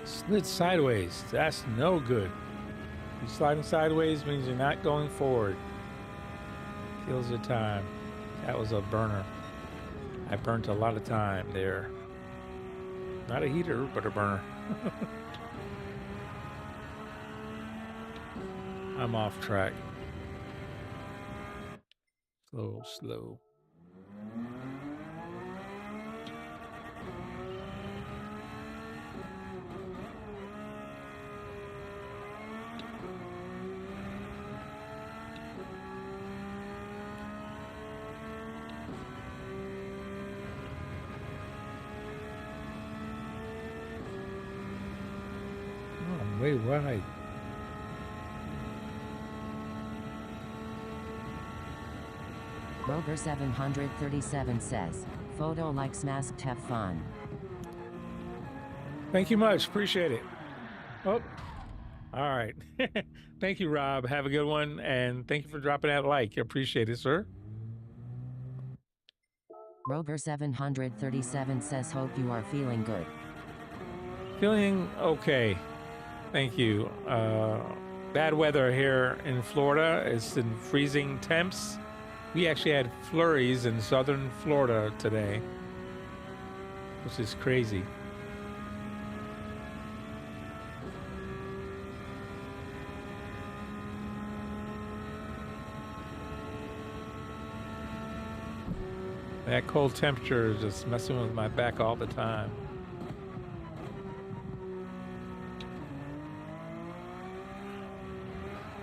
slid sideways. That's no good. You sliding sideways means you're not going forward. Kills your time. That was a burner. I burnt a lot of time there. Not a heater, but a burner. I'm off track. Slow, slow. Oh, way wide.
Rover 737 says, photo likes masked, have fun.
Thank you much. Appreciate it. Oh, all right. Thank you, Rob. Have a good one. And thank you for dropping that like. I appreciate it, sir.
Rover 737 says, hope you are feeling good.
Feeling okay. Thank you. Bad weather here in Florida. It's in freezing temps. We actually had flurries in southern Florida today, which is crazy. That cold temperature is just messing with my back all the time.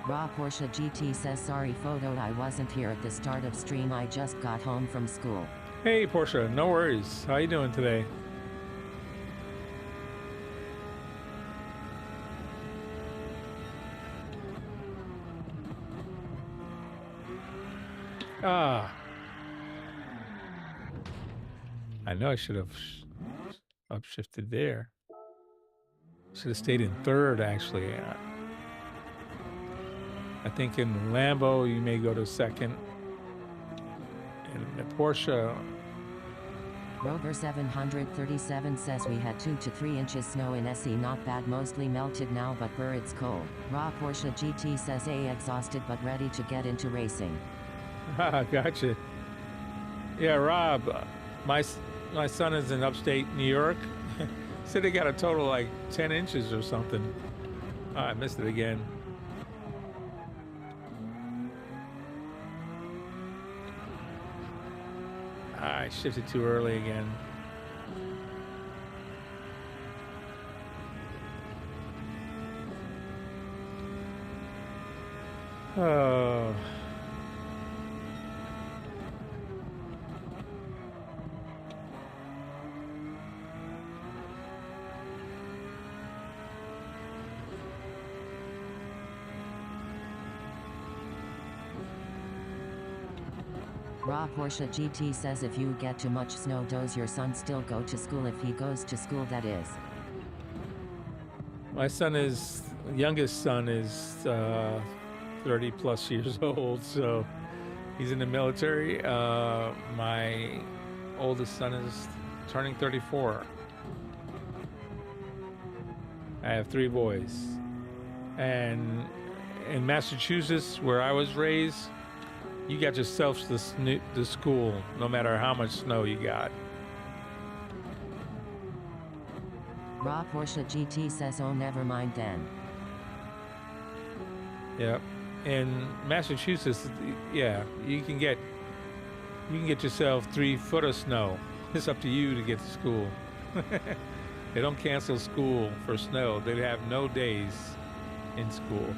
Raw Porsche GT says, sorry photo, I wasn't here at the start of stream, I just got home from school.
Hey Porsche, no worries. How you doing today? Ah. I know I should have upshifted there. Should have stayed in third, actually. I think in Lambo, you may go to second. In the Porsche.
Rover 737 says, we had 2 to 3 inches snow in SE, not bad, mostly melted now, but brr, it's cold. Raw Porsche GT says, exhausted but ready to get into racing.
Gotcha. Yeah, Rob, my son is in upstate New York. Said they got a total like 10 inches or something. Oh, I missed it again. I shifted too early again. Oh.
Raw Porsche GT says, if you get too much snow, does your son still go to school? If he goes to school, that is.
My youngest son is 30 plus years old, so he's in the military. My oldest son is turning 34. I have 3 boys. And in Massachusetts, where I was raised, you got yourself to school, no matter how much snow you got.
Raw Porsche GT says, oh, never mind then.
Yep. In Massachusetts, yeah, you can get yourself 3 foot of snow. It's up to you to get to school. They don't cancel school for snow. They have no days in school.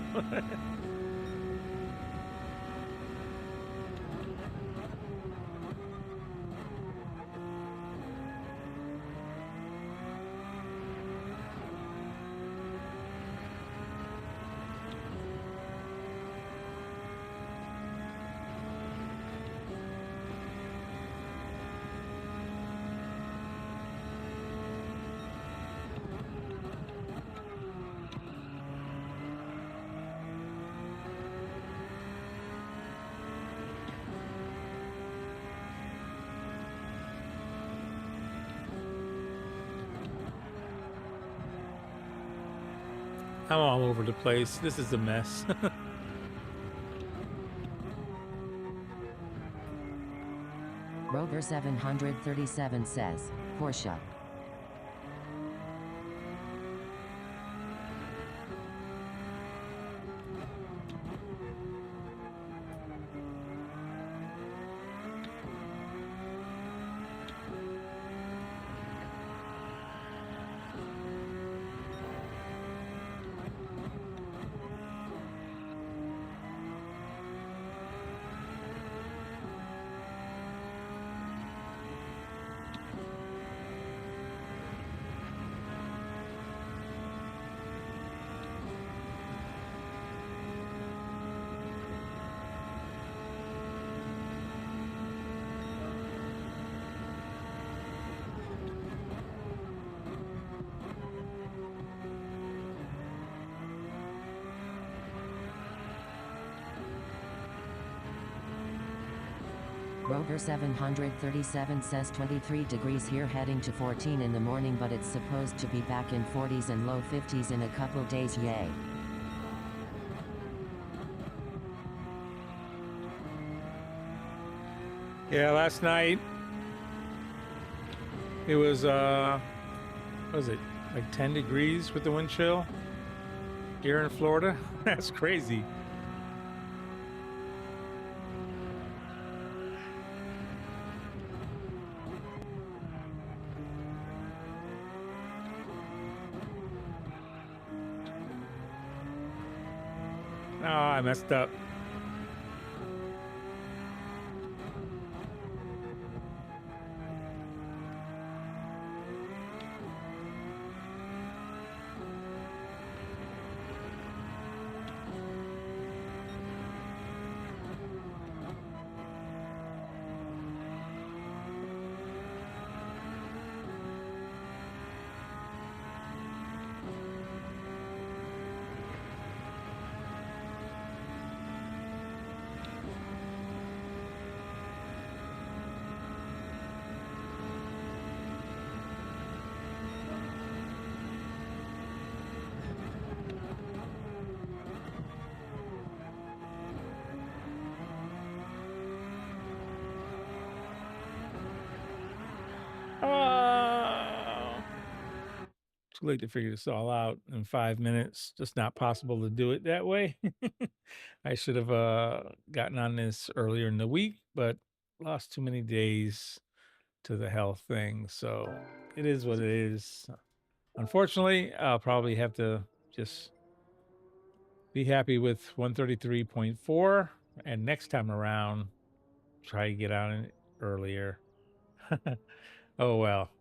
I'm all over the place. This is a mess.
Rover 737 says, Porsche. Rover 737 says 23 degrees here, heading to 14 in the morning, but it's supposed to be back in 40s and low 50s in a couple days. Yay.
Yeah, last night it was what was it, like 10 degrees with the wind chill here in Florida? That's crazy. Oh, I messed up. Oh, too late to figure this all out in 5 minutes. Just not possible to do it that way. I should have gotten on this earlier in the week, but lost too many days to the health thing. So it is what it is. Unfortunately, I'll probably have to just be happy with 133.4, and next time around, try to get on it earlier. Oh well.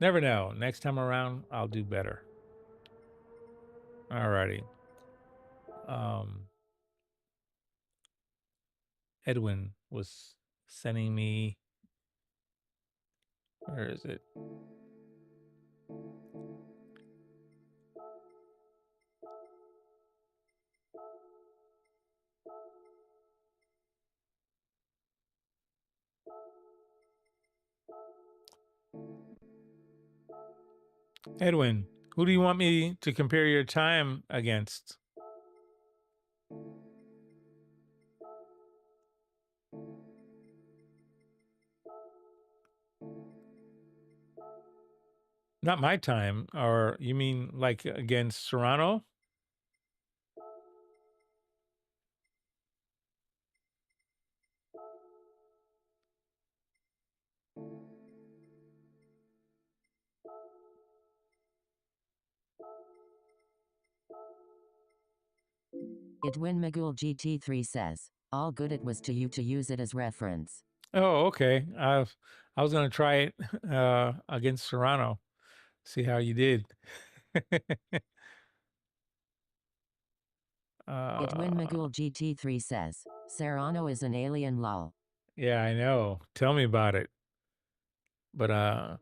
Never know. Next time around, I'll do better. Alrighty. Edwin was sending me, where is it? Edwin, who do you want me to compare your time against? Not my time, or you mean like against Serrano?
Edwin Magul GT3 says, all good, it was to you to use it as reference.
Oh, okay. I was gonna try it against Serrano, see how you did.
Edwin Magul GT3 says, Serrano is an alien, lol.
Yeah, I know. Tell me about it. But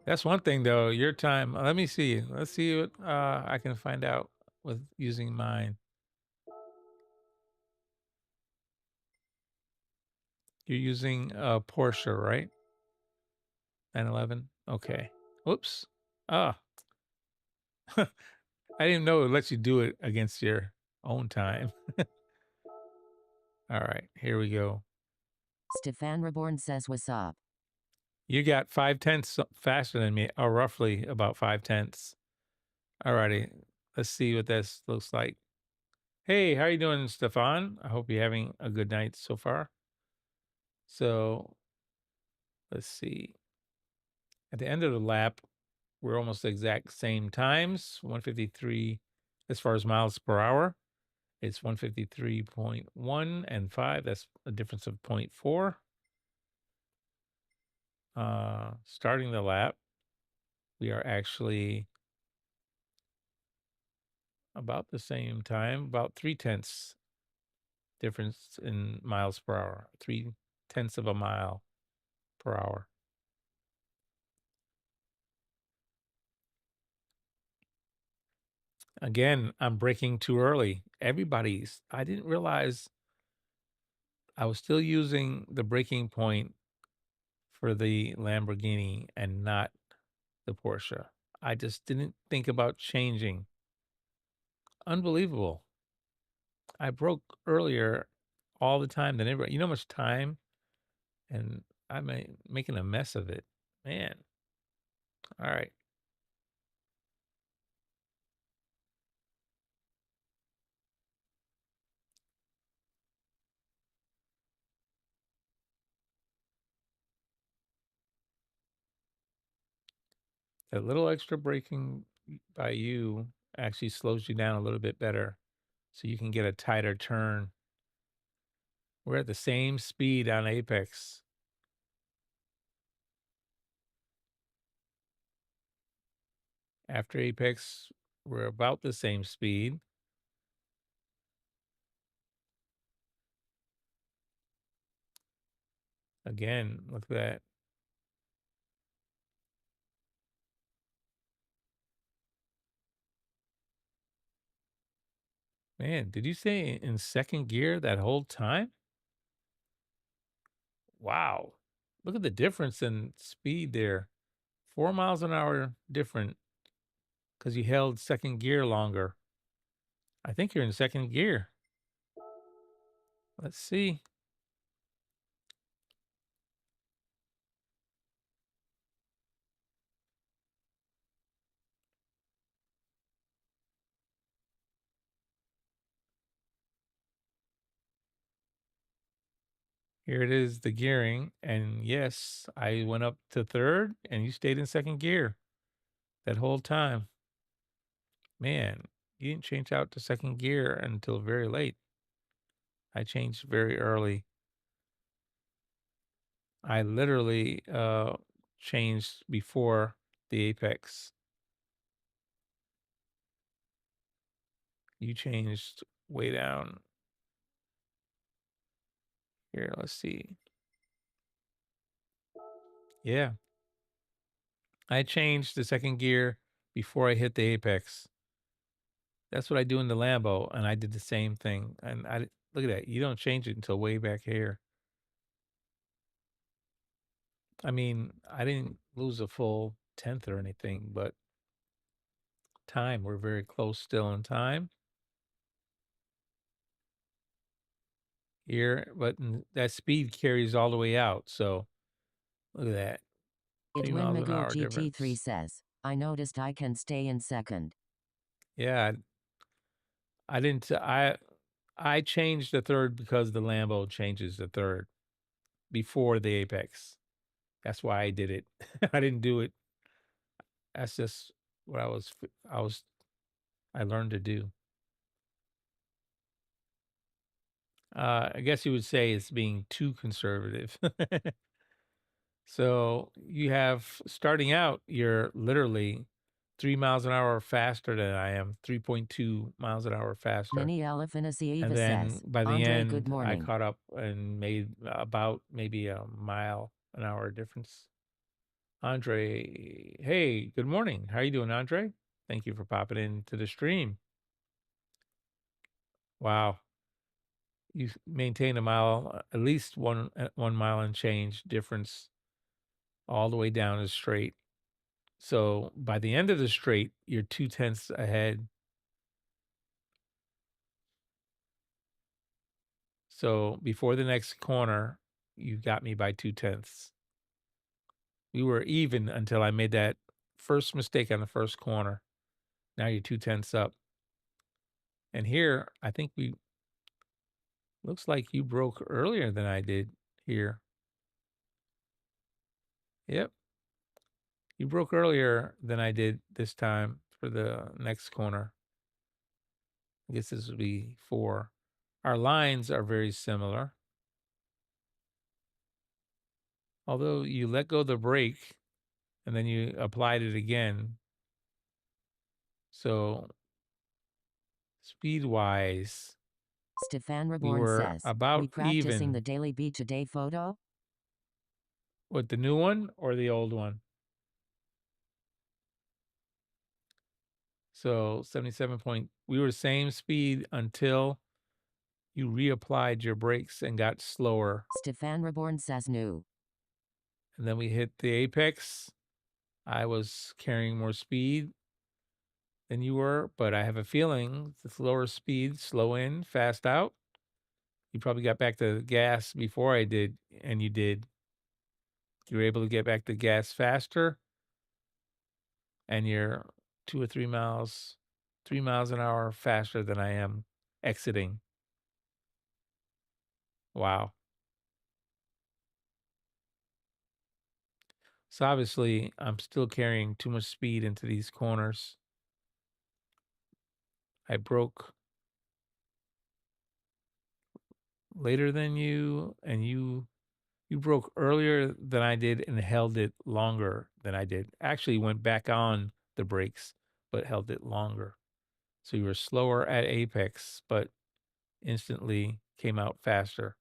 that's one thing though. Your time. Let me see. Let's see what I can find out with using mine. You're using a Porsche, right? 911. Okay. Whoops. Ah. I didn't know it lets you do it against your own time. All right, here we go.
Stefan Reborn says, what's up?
You got 5/10 faster than me, or roughly about 5/10. Alrighty, let's see what this looks like. Hey, how you doing, Stefan? I hope you're having a good night so far. So let's see. At the end of the lap, we're almost the exact same times. 153 as far as miles per hour. It's 153.1 and 5. That's a difference of 0.4. Starting the lap, we are actually about the same time, about 3/10 difference in miles per hour, 3/10 of a mile per hour. Again, I'm braking too early. I didn't realize I was still using the braking point for the Lamborghini and not the Porsche. I just didn't think about changing. Unbelievable. I broke earlier all the time than everybody. You know how much time? And I'm making a mess of it. Man. All right. A little extra braking by you actually slows you down a little bit better so you can get a tighter turn. We're at the same speed on Apex. After Apex, we're about the same speed. Again, look at that. Man, did you say in second gear that whole time? Wow. Look at the difference in speed there. 4 miles an hour different because you held second gear longer. I think you're in second gear. Let's see. Here it is, the gearing. And yes, I went up to third and you stayed in second gear that whole time. Man, you didn't change out to second gear until very late. I changed very early. I literally changed before the Apex. You changed way down. Here, let's see. Yeah. I changed the second gear before I hit the Apex. That's what I do in the Lambo, and I did the same thing. And look at that. You don't change it until way back here. I mean, I didn't lose a full 10th or anything, but time, we're very close still in time here, but that speed carries all the way out. So look at that. 3
Edwin
miles an
Magoo
hour
GT3
difference.
says, I noticed I can stay in second.
Yeah, I didn't. I changed the third because the Lambo changes the third before the Apex. That's why I did it. I didn't do it. That's just what I learned to do. I guess you would say it's being too conservative. So you have starting out, you're literally 3 miles an hour faster than I am, 3.2 miles an hour faster.
Mini Elephant
And then
says,
by the
Andre, good
end, I
morning.
caught up and made about maybe a mile an hour difference. Andre, hey, good morning. How you doing, Andre? Thank you for popping into the stream. Wow. You maintain a mile, at least 1 mile and change difference all the way down the straight. So by the end of the straight, you're 2/10 ahead So before the next corner, you got me by 2/10. We were even until I made that first mistake on the first corner. Now you're 2/10 up. And here, I think we looks like you broke earlier than I did here. Yep. You broke earlier than I did this time for the next corner. I guess this would be 4. Our lines are very similar. Although you let go of the brake and then you applied it again. So speed-wise,
Stefan
we
Reborn
were
says,
about
we practicing the
even.
daily beach a day photo?
What, the new one or the old one? So 77 point, we were same speed until you reapplied your brakes and got slower.
Stefan Reborn says new.
And then we hit the apex. I was carrying more speed than you were, but I have a feeling the slower speed, slow in, fast out. You probably got back to gas before I did, and you did. You were able to get back to gas faster, and you're 2 or 3 miles, 3 miles an hour faster than I am exiting. Wow. So obviously, I'm still carrying too much speed into these corners. I broke later than you, and you broke earlier than I did and held it longer than I did. Actually went back on the brakes, but held it longer. So you were slower at apex, but instantly came out faster.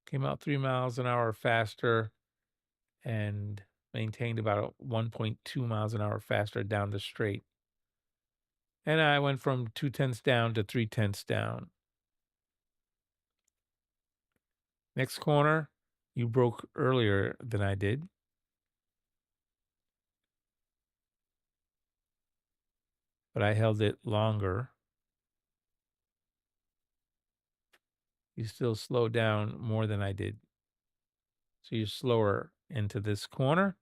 Came out 3 miles an hour faster and maintained about 1.2 miles an hour faster down the straight. And I went from 2/10 down to 3/10 down. Next corner, you broke earlier than I did. But I held it longer. You still slowed down more than I did. So you're slower into this corner.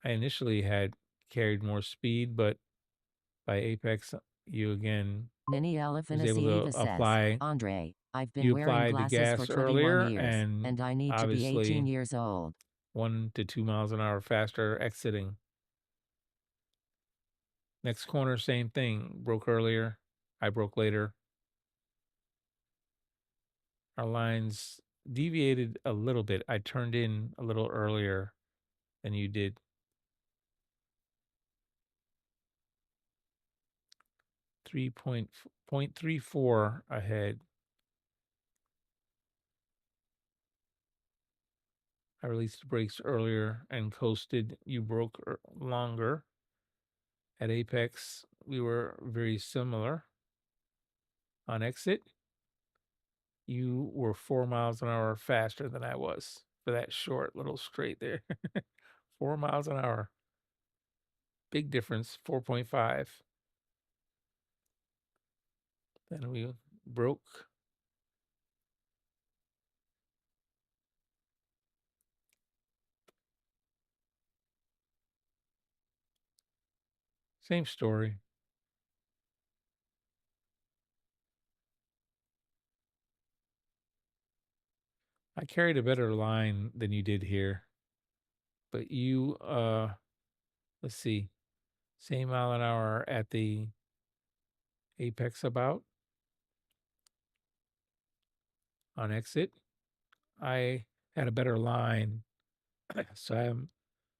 I initially had carried more speed, but by apex, you again
Nini
was
Elephant
able to
Asiva says,
apply.
Andre, I've been
You
wearing
applied the
glasses for
gas
21
earlier,
years,
and
and I need to be 18
obviously
years old.
1 to 2 miles an hour faster exiting. Next corner, same thing. Broke earlier. I broke later. Our lines deviated a little bit. I turned in a little earlier than you did. 3.34 ahead. I released the brakes earlier and coasted. You broke longer. At apex, we were very similar. On exit, you were 4 miles an hour faster than I was for that short little straight there. 4 miles an hour. Big difference, 4.5. Then we broke. Same story. I carried a better line than you did here. But you, let's see, same mile an hour at the apex about. On exit, I had a better line. So I'm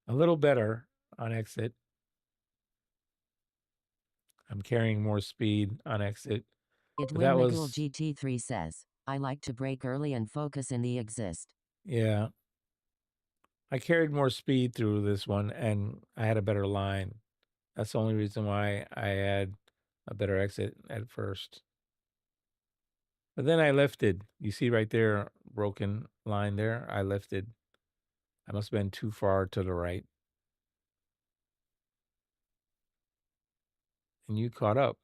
a little better on exit. I'm carrying more speed on exit. But that
Edwin
was,
GT3 says, I like to brake early and focus in the exist.
yeah. I carried more speed through this one and I had a better line. That's the only reason why I had a better exit at first. But then I lifted. You see right there, broken line there. I lifted. I must have been too far to the right. and you caught up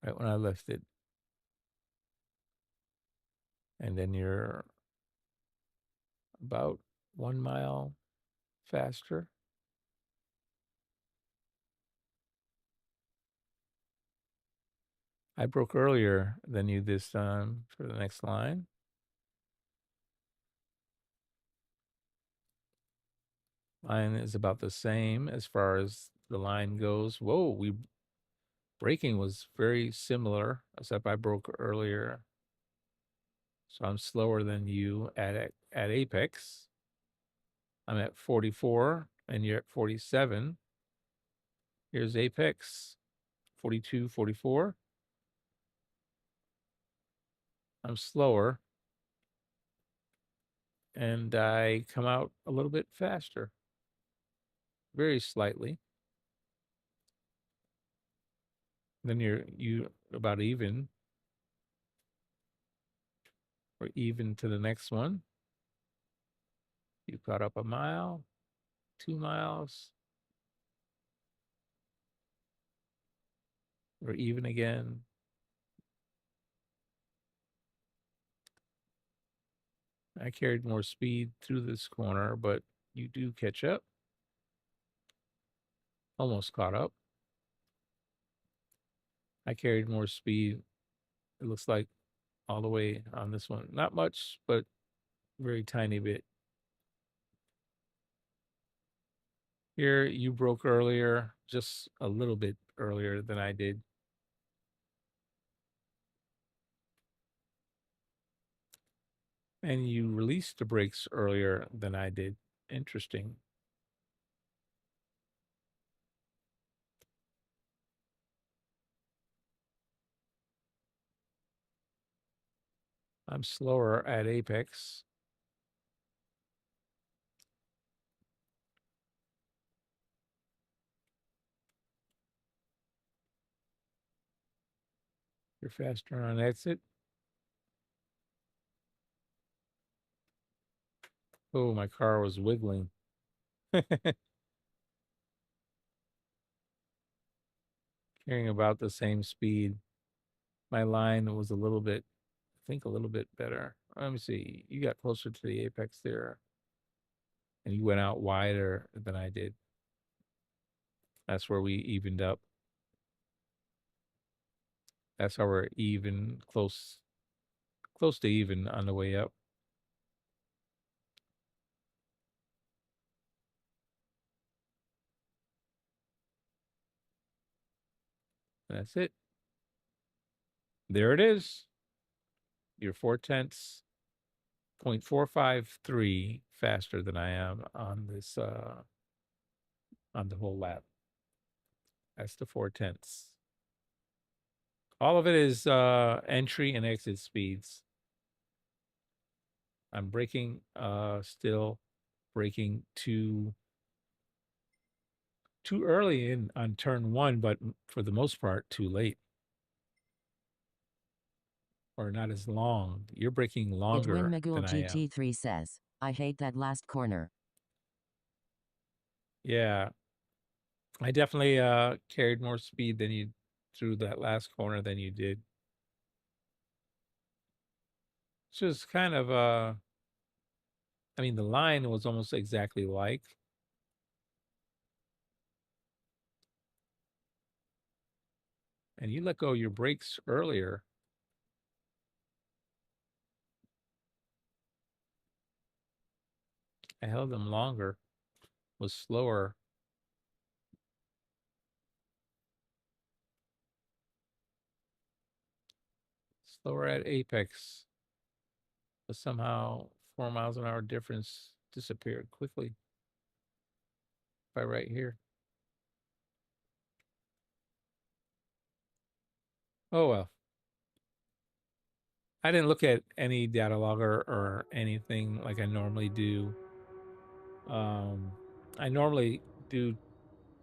right when I lifted. And then you're about 1 mile faster. I broke earlier than you this time for the next line. Mine is about the same as far as the line goes. Whoa, braking was very similar, except I broke earlier. So I'm slower than you at apex. I'm at 44 and you're at 47. Here's apex, 42, 44. I'm slower and I come out a little bit faster, very slightly. Then you about even, or even to the next one. You caught up a mile, 2 miles. We're even again. I carried more speed through this corner, but you do catch up. Almost caught up. I carried more speed, it looks like, all the way on this one. Not much, but very tiny bit. Here, you broke earlier, just a little bit earlier than I did. And you released the brakes earlier than I did. Interesting. I'm slower at apex. You're faster on exit. Oh, my car was wiggling. Carrying about the same speed. My line was a little bit, I think a little bit better. Let me see. You got closer to the apex there. And you went out wider than I did. That's where we evened up. That's how we're even, close to even on the way up. That's it. There it is. You're 4/10, 0.453 faster than I am on this on the whole lap. That's the 4/10. All of it is entry and exit speeds. I'm braking, still braking too early in on turn 1, but for the most part, too late. Or not as long. You're braking longer
Edwin Magul
than I am.
GT3 says, I hate that last corner.
Yeah. I definitely carried more speed than you through that last corner than you did. It's just kind of I mean, the line was almost exactly like. And you let go of your brakes earlier. I held them longer, was slower. Slower at apex. But somehow 4 miles an hour difference disappeared quickly. By right here. Oh well. I didn't look at any data logger or anything like I normally do. I normally do,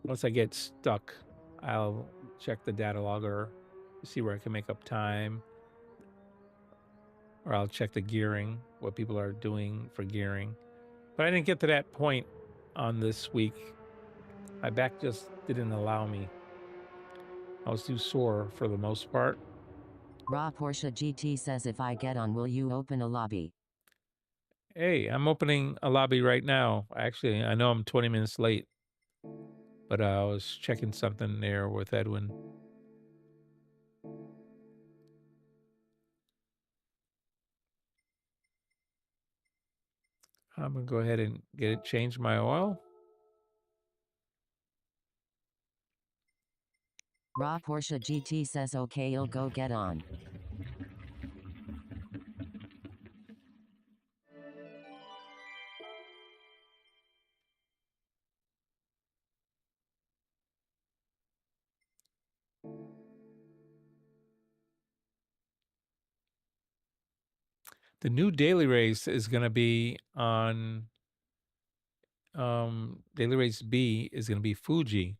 once I get stuck, I'll check the data logger to see where I can make up time. Or I'll check the gearing, what people are doing for gearing. But I didn't get to that point on this week. My back just didn't allow me. I was too sore for the most part.
Raw Porsche GT says, if I get on, will you open a lobby?
Hey, I'm opening a lobby right now. Actually, I know I'm 20 minutes late, but I was checking something there with Edwin. I'm going to go ahead and get it, change my oil.
Raw Porsche GT says, okay, you'll go get on.
The new daily race is going to be on daily race B is going to be Fuji.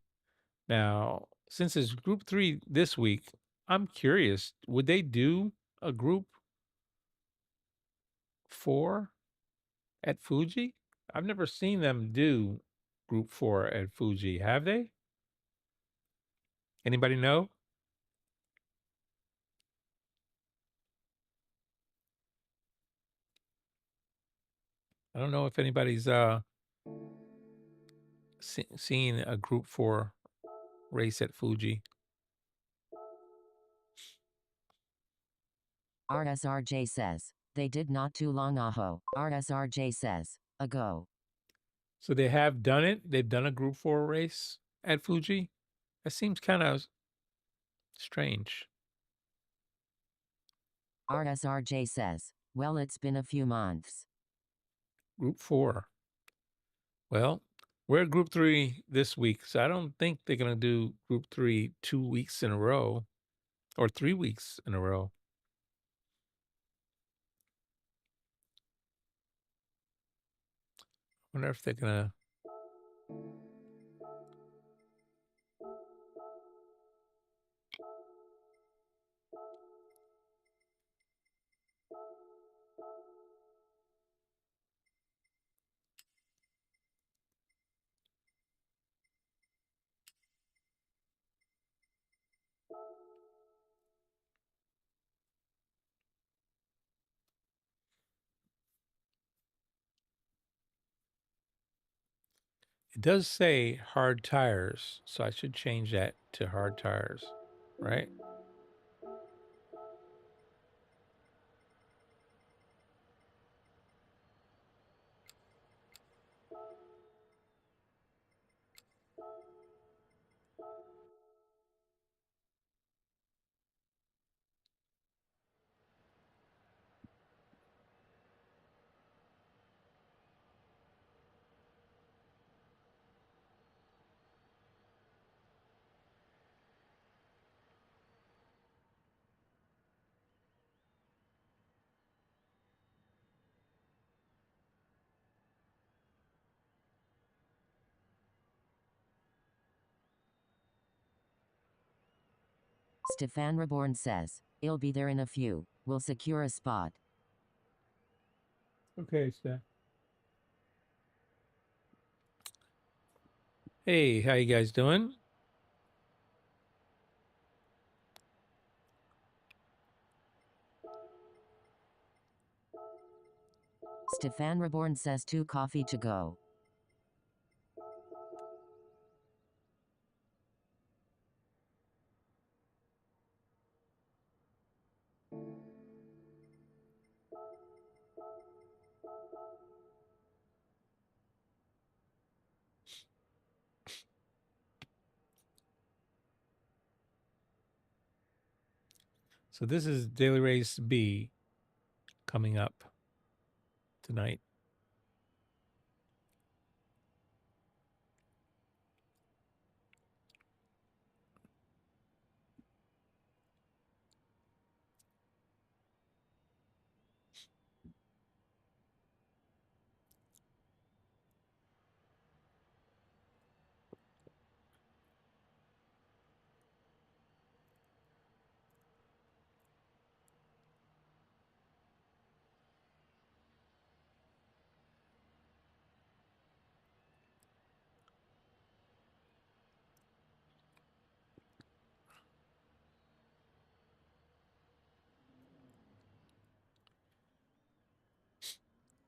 Now, since it's group 3 this week, I'm curious, would they do a group 4 at Fuji? I've never seen them do group 4 at Fuji. Have they? Anybody know? I don't know if anybody's seen a group 4 race at Fuji.
RSRJ says, they did not too long ago. RSRJ says, ago.
So they have done it. They've done a group 4 race at Fuji. That seems kind of strange.
RSRJ says, well, it's been a few months.
Group 4. Well, we're at group 3 this week, so I don't think they're going to do group 3 2 weeks in a row or 3 weeks in a row. I wonder if they're going to. It does say hard tires, so I should change that to hard tires, right?
Stefan Reborn says, I'll be there in a few. We'll secure a spot.
Okay, Steph. Hey, how you guys doing?
Stefan Reborn says 2 coffee to go.
So this is Daily Race B coming up tonight.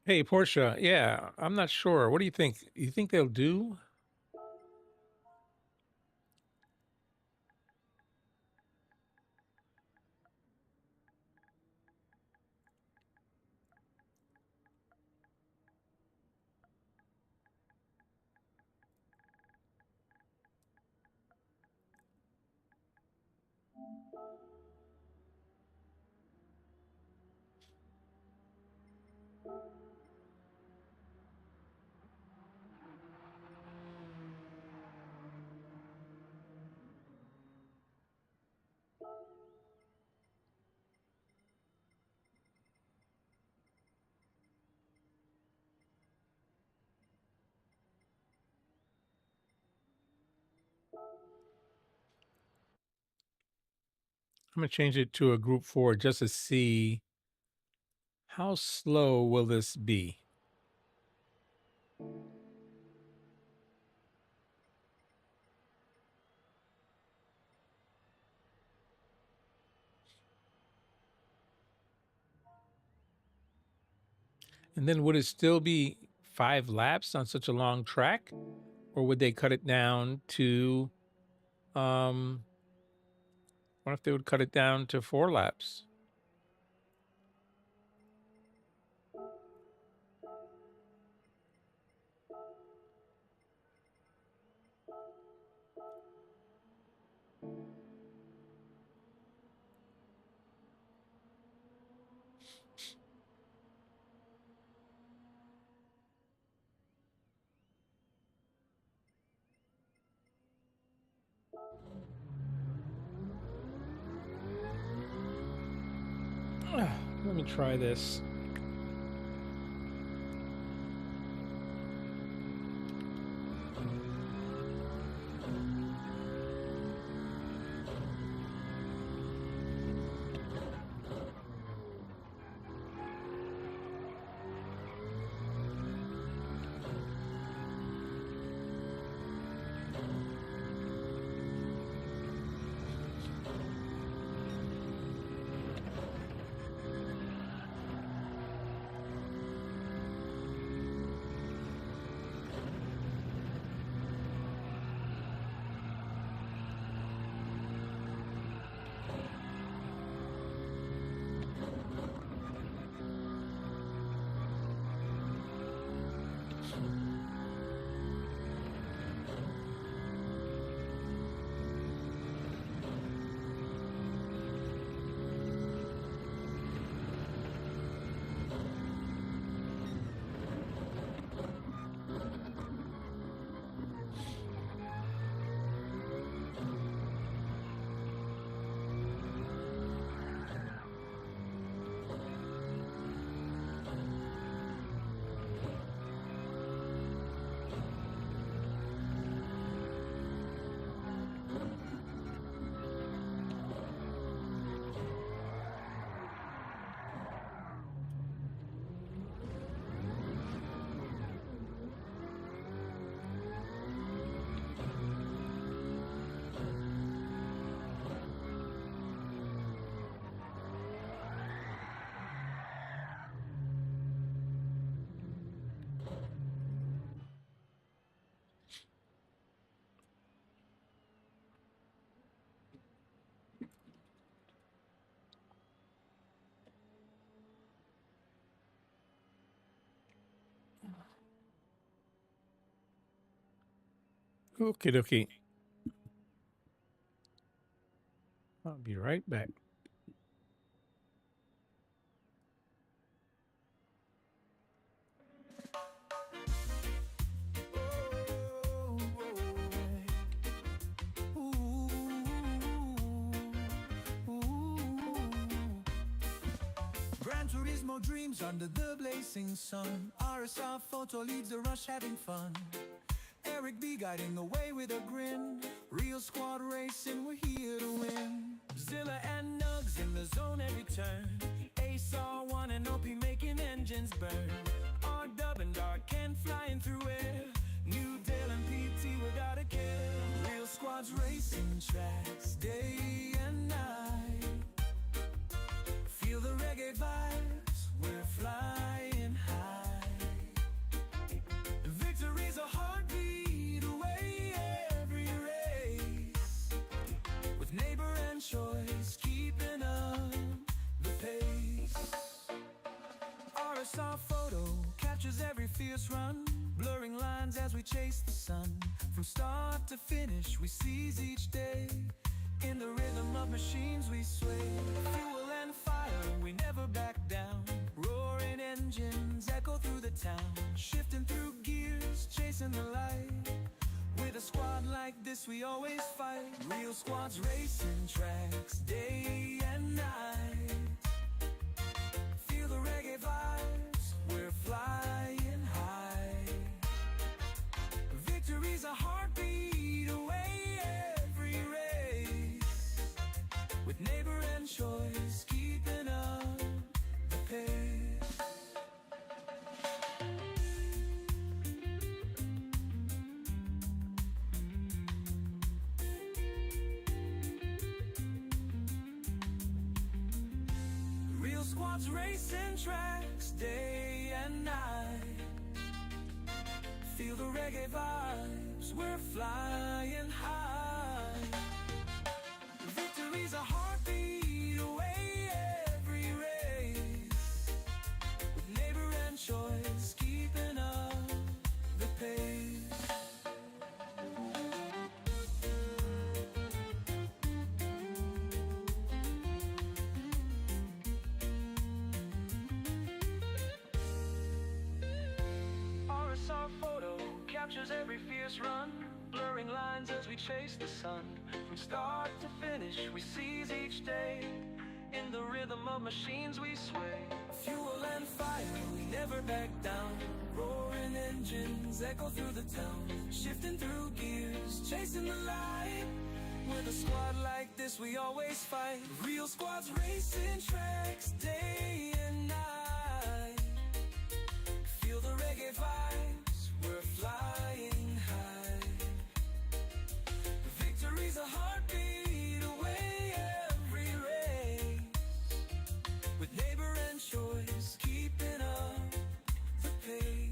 Hey, Portia. Yeah, I'm not sure. What do you think? You think they'll do? I'm gonna change it to a group 4 just to see how slow will this be. And then would it still be 5 laps on such a long track? Or would they cut it down to, what if they would cut it down to 4 laps? Let me try this. Okie dokie. I'll be right back.
Gran Turismo dreams under the blazing sun. RSR photo leads the rush, having fun. Eric B guiding the way with a grin. Real squad racing, we're here to win. Zilla and Nugs in the zone every turn. Ace R1 and OP making engines burn. R-Dub and Dark Ken flying through air. New Dale and PT without a care. Real squads racing tracks day and night. Feel the reggae vibes, we're flying high. fierce run, blurring lines as we chase the sun. From start to finish, we seize each day. In the rhythm of machines we sway. Fuel and fire, we never back down. Roaring engines echo through the town. Shifting through gears, chasing the light. With a squad like this we always fight. Real squads racing tracks day and night. Feel the reggae vibes, we're flying high. Victory's a heartbeat away every race. With neighbor and choice keeping up the pace. Real squads racing tracks day and night. Feel the reggae vibes, we're flying high. Victory's a heartbeat away every race. With neighbor and choice keeping up the pace. RSR photo captures every fierce run, blurring lines as we chase the sun. From start to finish, we seize each day. In the rhythm of machines we sway. Fuel and fire, we never back down. Roaring engines echo through the town. Shifting through gears, chasing the light. With a squad like this we always fight. Real squads racing tracks day and night. Feel the reggae vibes, we're flying high. Victory's a heartbeat away every race. With neighbor and choice keeping up the pace.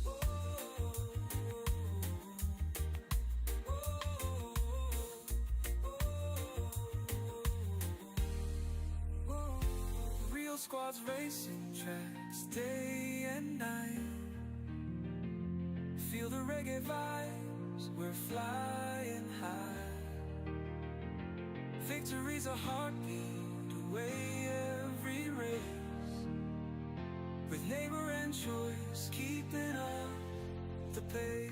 Oh, oh, oh, oh. Real squads racing tracks day and night. Feel the reggae vibes, we're flying high. Victory's a heartbeat away every race. With neighbor and choice keeping up the pace.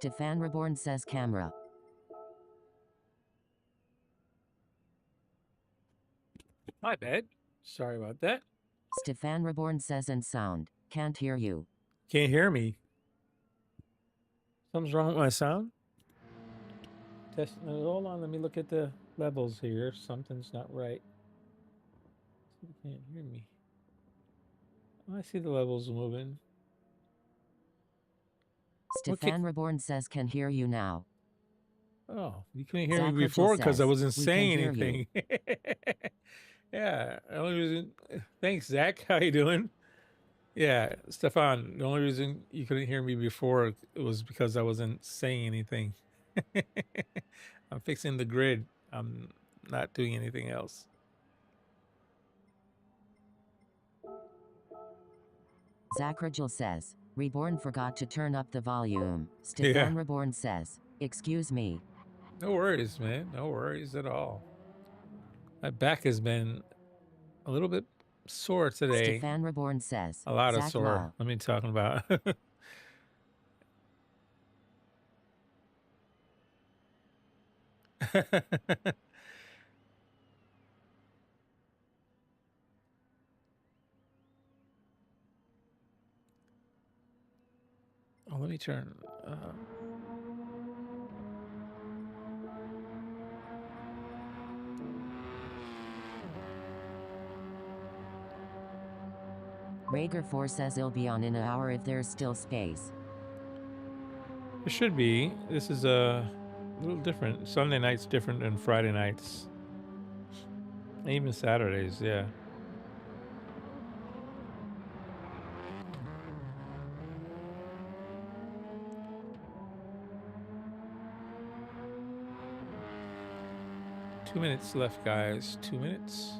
Stefan Reborn says camera.
My bad. Sorry about that.
Stefan Reborn says and sound. Can't hear you.
Can't hear me. Something's wrong with my sound? Test. Hold on. Let me look at the levels here. Something's not right. You can't hear me. Oh, I see the levels moving.
Stefan Reborn says can hear you now.
Oh, you couldn't hear
Zach
me before because I
says,
wasn't
"We
saying
can hear
anything. Yeah. The only reason. Thanks, Zach. How you doing? Yeah, Stefan. The only reason you couldn't hear me before was because I wasn't saying anything. I'm fixing the grid. I'm not doing anything else.
Zach Rigel says, Reborn forgot to turn up the volume. Stefan
Yeah.
Reborn says, excuse me.
No worries, man. No worries at all. My back has been a little bit sore today.
Stefan Reborn says,
A lot of
Zach
sore.
lol.
Let me talking about. Oh, let me turn.
Rager4 says it'll be on in an hour if there's still space.
It should be. This is a little different. Sunday night's different than Friday nights. Even Saturdays, yeah. Two minutes left, guys. 2 minutes.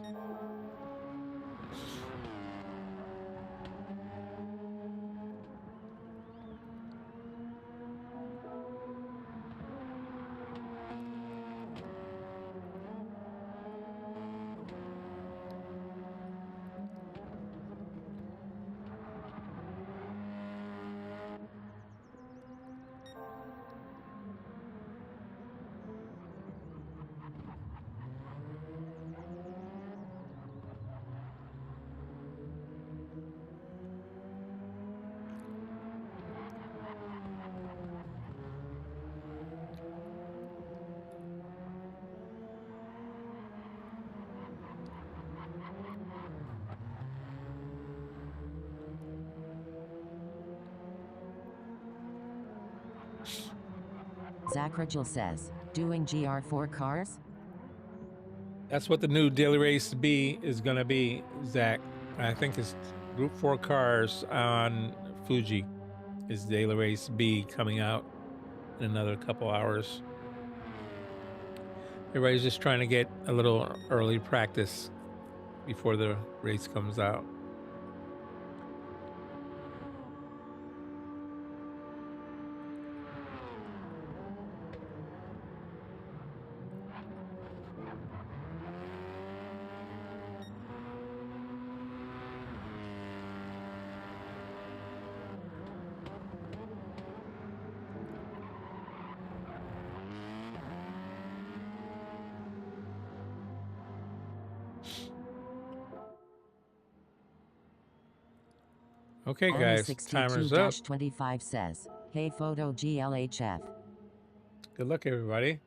Zach Rigel says, doing GR4 cars?
That's what the new Daily Race B is going to be, Zach. I think it's Group 4 cars on Fuji is Daily Race B coming out in another couple hours. Everybody's just trying to get a little early practice before the race comes out. Okay, guys, timer's up.
62-25 says, hey photo GLHF.
Good luck, everybody.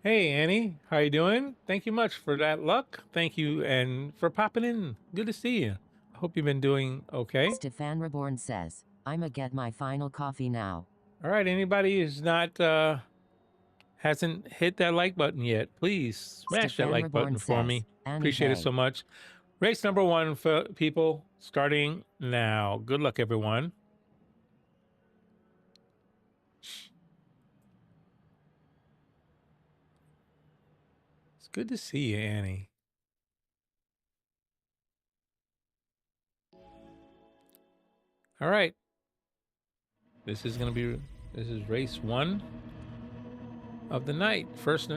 Hey, Annie, how you doing? Thank you much for that luck. Thank you, and for popping in. Good to see you. I hope you've been doing okay.
Stefan Reborn says, I'ma get my final coffee now.
All right, anybody who's not hasn't hit that like button yet, please smash
Stefan
that like
Reborn
button for
says,
me.
Annie
Appreciate it
Bay.
so much. Race number 1 for people starting now. Good luck, everyone. It's good to see you, Annie. All right. This is race 1 of the night. First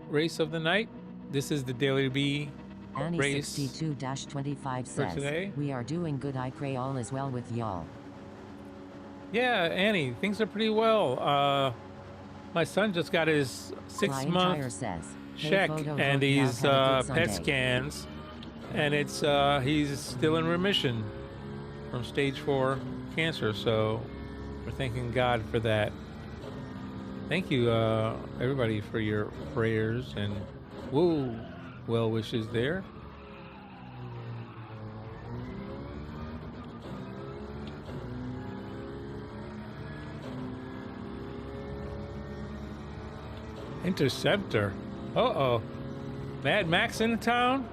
race of the night. This is the Daily B
Annie
race
62-25
for
says,
today.
we are doing good. I pray all is well with y'all.
Yeah, Annie, things are pretty well. My son just got his
Flying Tire
6-month
says, hey,
check,
photo,
and
hope you
he's
have a good
PET
Sunday.
scans, and it's he's still in remission from stage 4 cancer. So we're thanking God for that. Thank you, everybody, for your prayers and well wishes there. Interceptor. Uh-oh. Mad Max in town?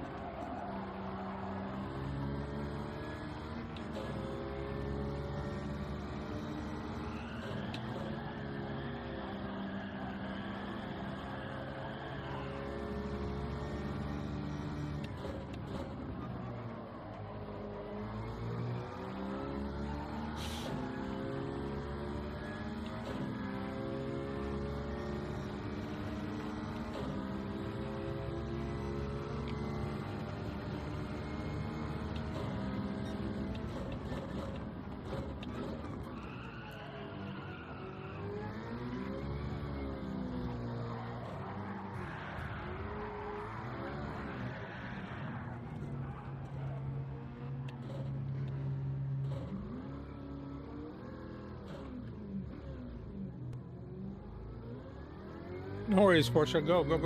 No worries, Portia. Go. We're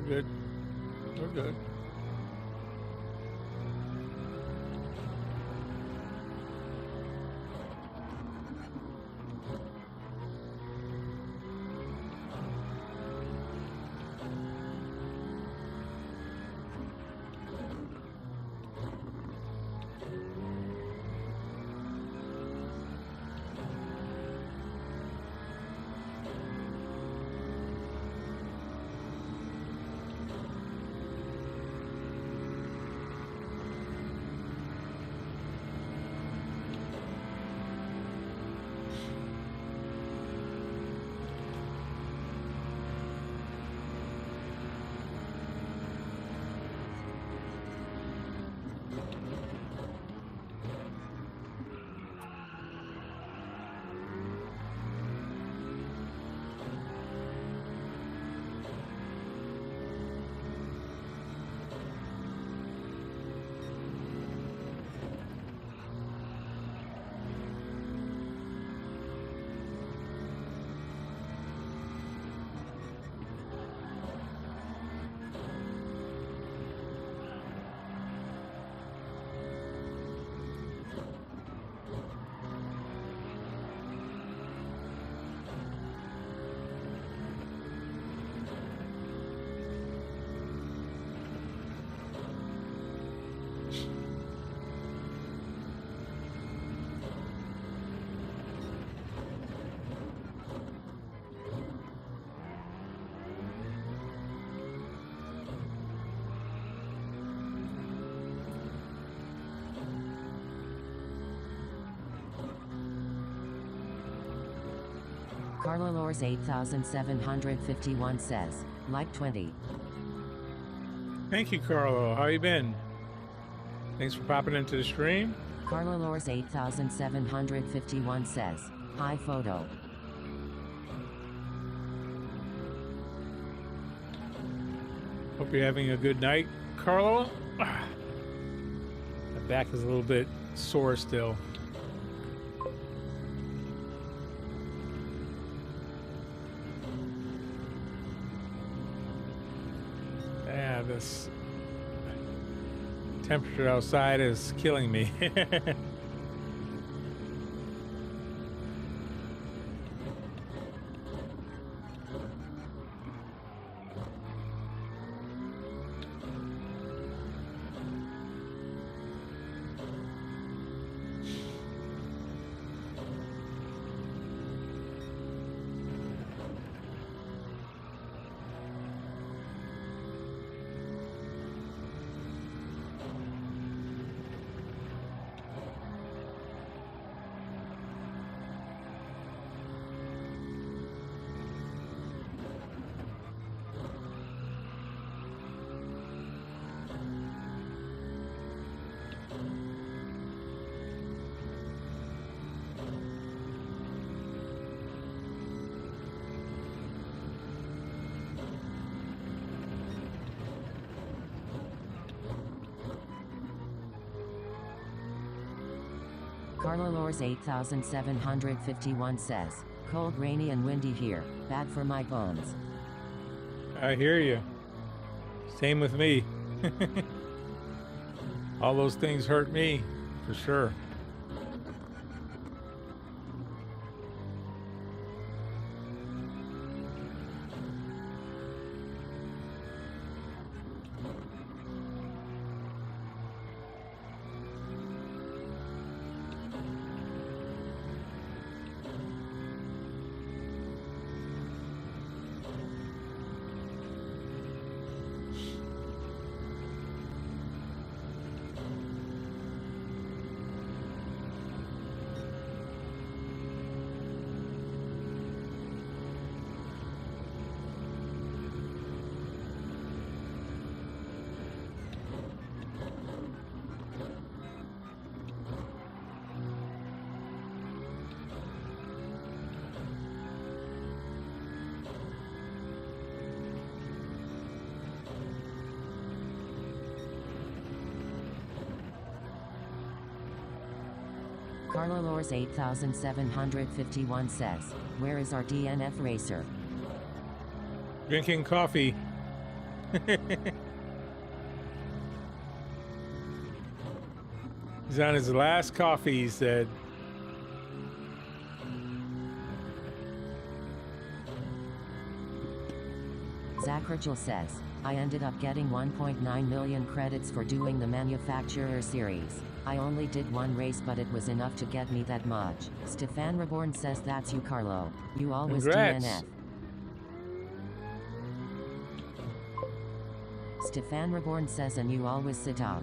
good. We're good.
Carlalors 8751 says, like 20.
Thank you, Carlo. How you been? Thanks for popping into the stream.
Carlalors 8751 says, hi photo.
Hope you're having a good night, Carlo. My back is a little bit sore still. Yeah, this temperature outside is killing me.
Carlolors 8751 says, cold, rainy and windy here, bad for my bones.
I hear you. Same with me. All those things hurt me, for sure.
Carlolors 8751 says, where is our DNF racer?
Drinking coffee. He's on his last coffee, he said.
Zacharchel says, I ended up getting 1.9 million credits for doing the manufacturer series. I only did one race, but it was enough to get me that much. Stefan Reborn says, that's you, Carlo. You always
Congrats.
DNF. Stefan Reborn says, and you always sit out.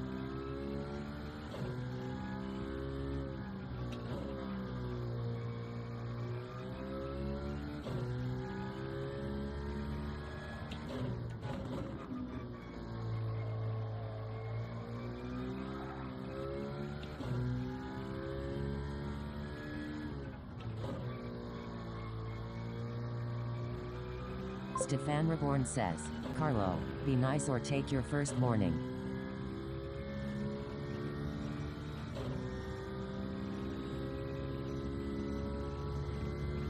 Stefan Reborn says, Carlo, be nice or take your first warning.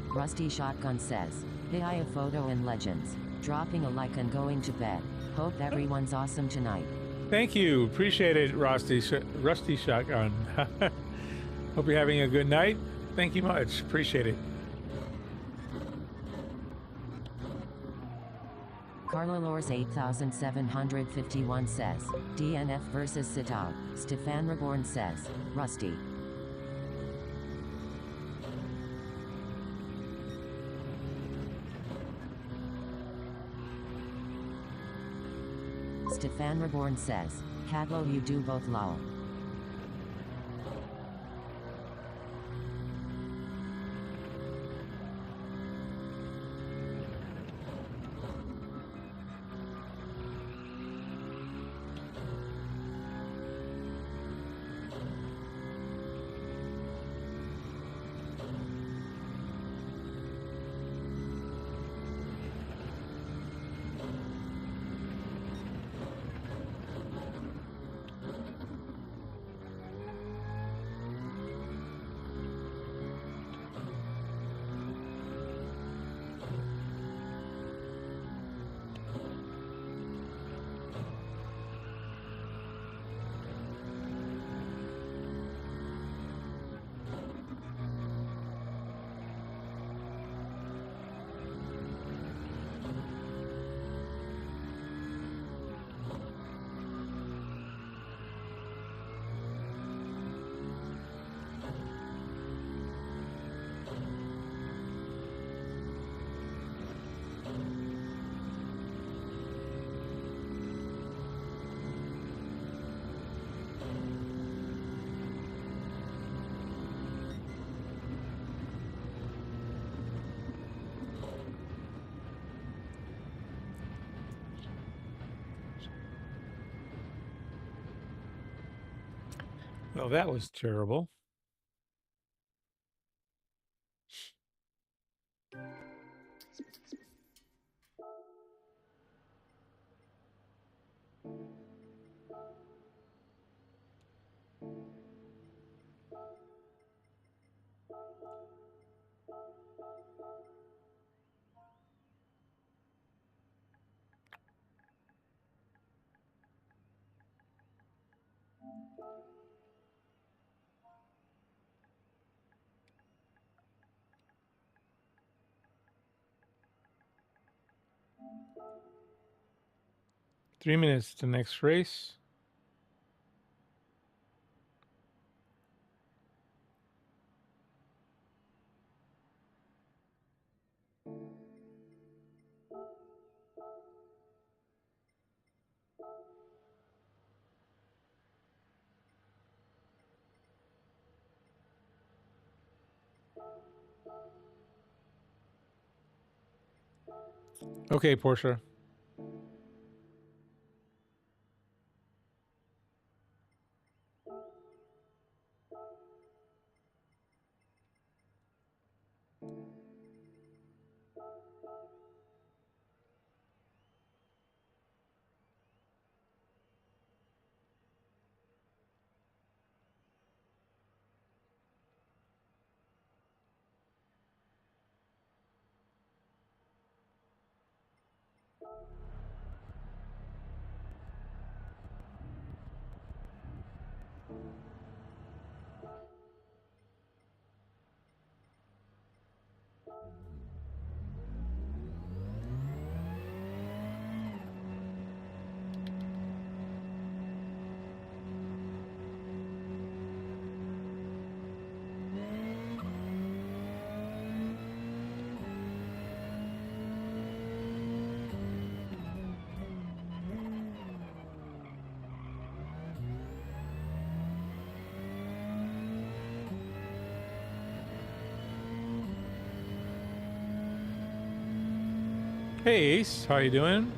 Rusty Shotgun says, hey, I have photo and legends. Dropping a like and going to bed. Hope everyone's awesome tonight.
Thank you. Appreciate it, Rusty Shotgun. Hope you're having a good night. Thank you much. Appreciate it.
Carlolors 8751 says, DNF versus sit out. Stefan Reborn says, Rusty. Stefan Reborn says, Cadlo, you do both, lol.
Well, that was terrible. 3 minutes to next race. Okay, Porsche. Hey Ace, how you doing?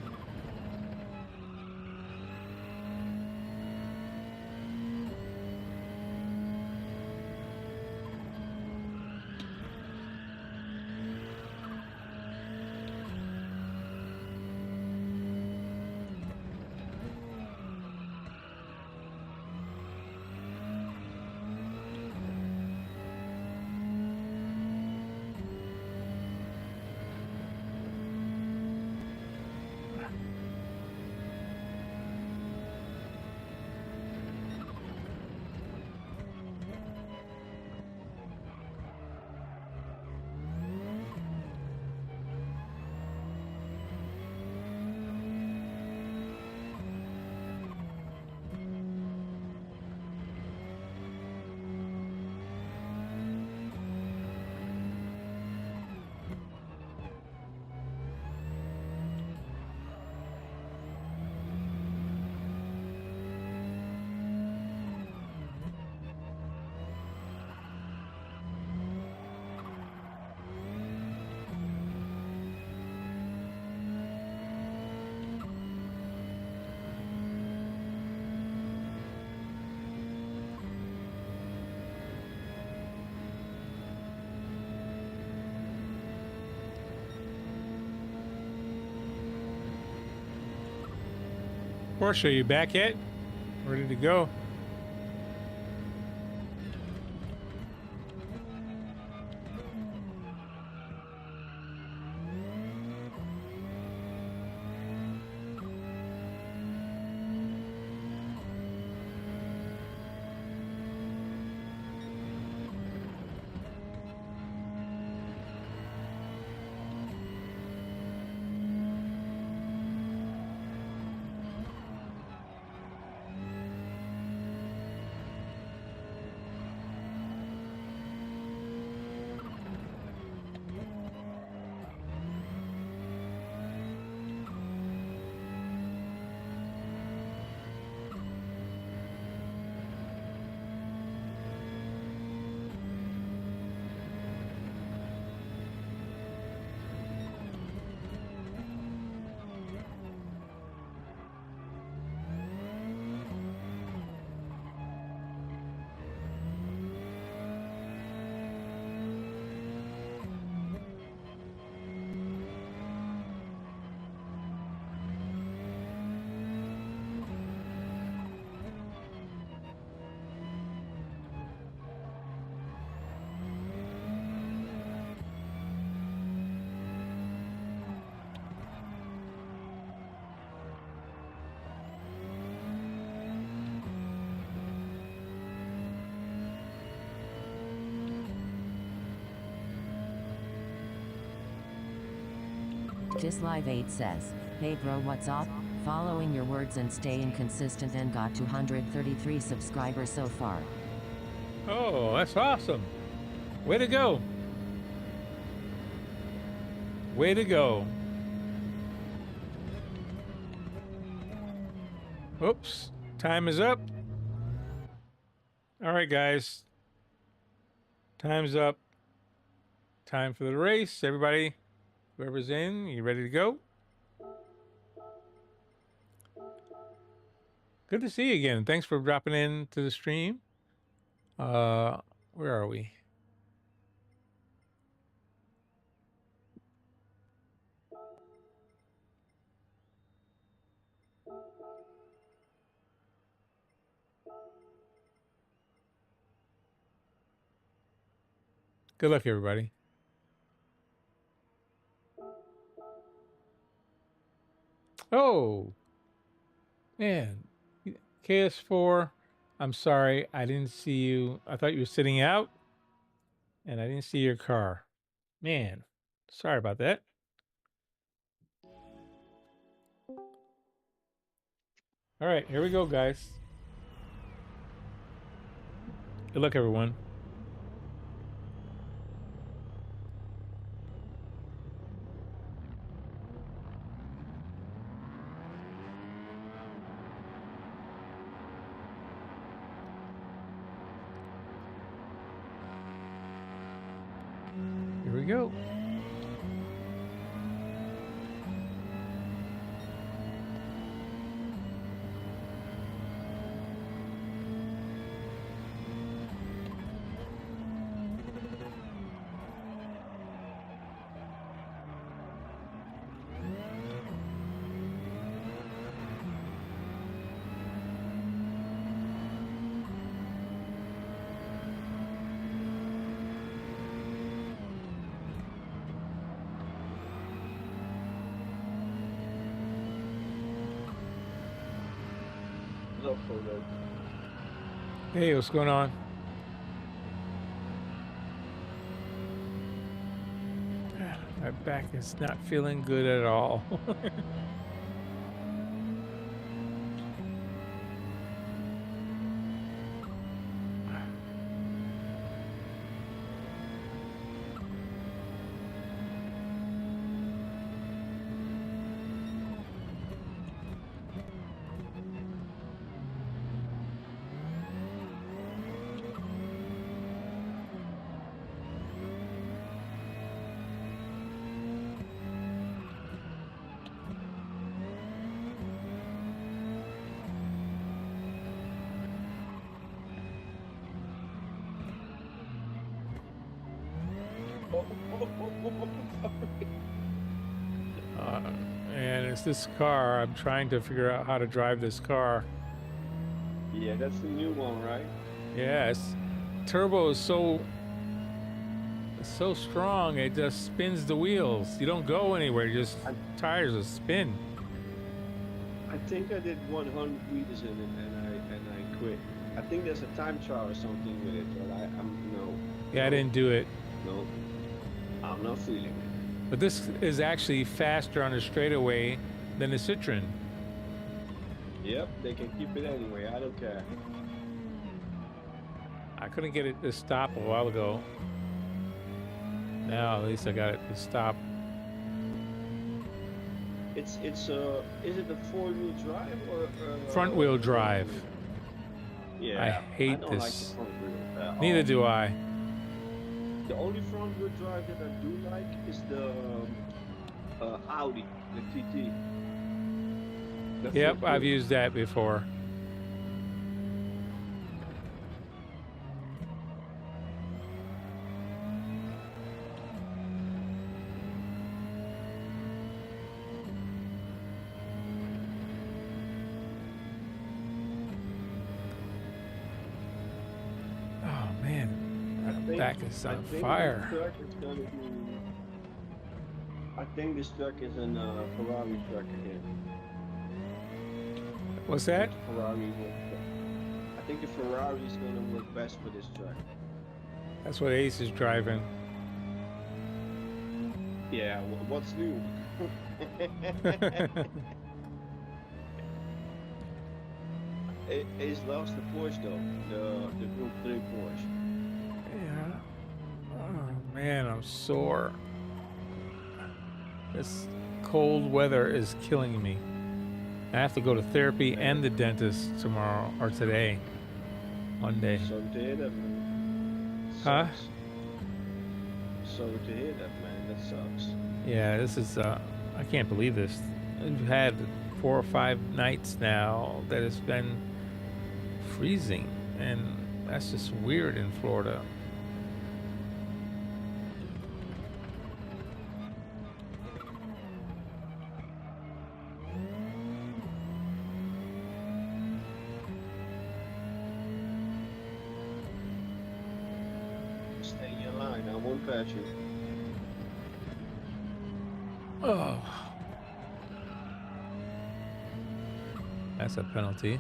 Porsche, you back yet? Ready to go?
Dislive8 says, hey bro, what's up? Following your words and staying consistent, and got 233 subscribers so far.
Oh, that's awesome. Way to go. Way to go. Oops, time is up. All right, guys. Time's up. Time for the race. Everybody, whoever's in, you ready to go? Good to see you again. Thanks for dropping in to the stream. Where are we? Good luck, everybody. Oh, man. KS4, I'm sorry. I didn't see you. I thought you were sitting out, and I didn't see your car. Man, sorry about that. All right, here we go, guys. Good luck, everyone. Here we go. Hey, what's going on? My back is not feeling good at all. And it's this car. I'm trying to figure out how to drive this car.
Yeah, that's the new one, right?
Yes, turbo is so strong it just spins the wheels. You don't go anywhere. Just tires will spin.
I think I did 100 meters in it and I quit. I think there's a time trial or something with it, but I'm no.
Yeah, I didn't do it.
No, I'm not feeling it.
But this is actually faster on the straightaway than the Citroen.
Yep, they can keep it anyway. I don't care.
I couldn't get it to stop a while ago. Now at least I got it to stop.
It's is it a 4-wheel drive or
Front wheel drive.
Yeah,
I hate
don't
this.
like the front wheel.
Neither do I.
The only front wheel drive that I do like is the Audi, the TT. The
Yep,
fifth
I've
wheel.
used that before. Oh man, my back is on fire.
I think this truck is a Ferrari truck again.
What's that?
I think the Ferrari is going to work best for this truck.
That's what Ace is driving.
Yeah, what's new? Ace loves the Porsche though, the Group 3 Porsche.
Yeah. Oh man, I'm sore. This cold weather is killing me. I have to go to therapy and the dentist tomorrow or today, Monday.
Sorry to hear that, man.
Huh?
Sucks. Sorry to hear that, man. That sucks.
Yeah, this is I can't believe this. We've had 4 or 5 nights now that it's been freezing, and that's just weird in Florida.
Stay in your line. I won't patch you.
Oh. That's a penalty.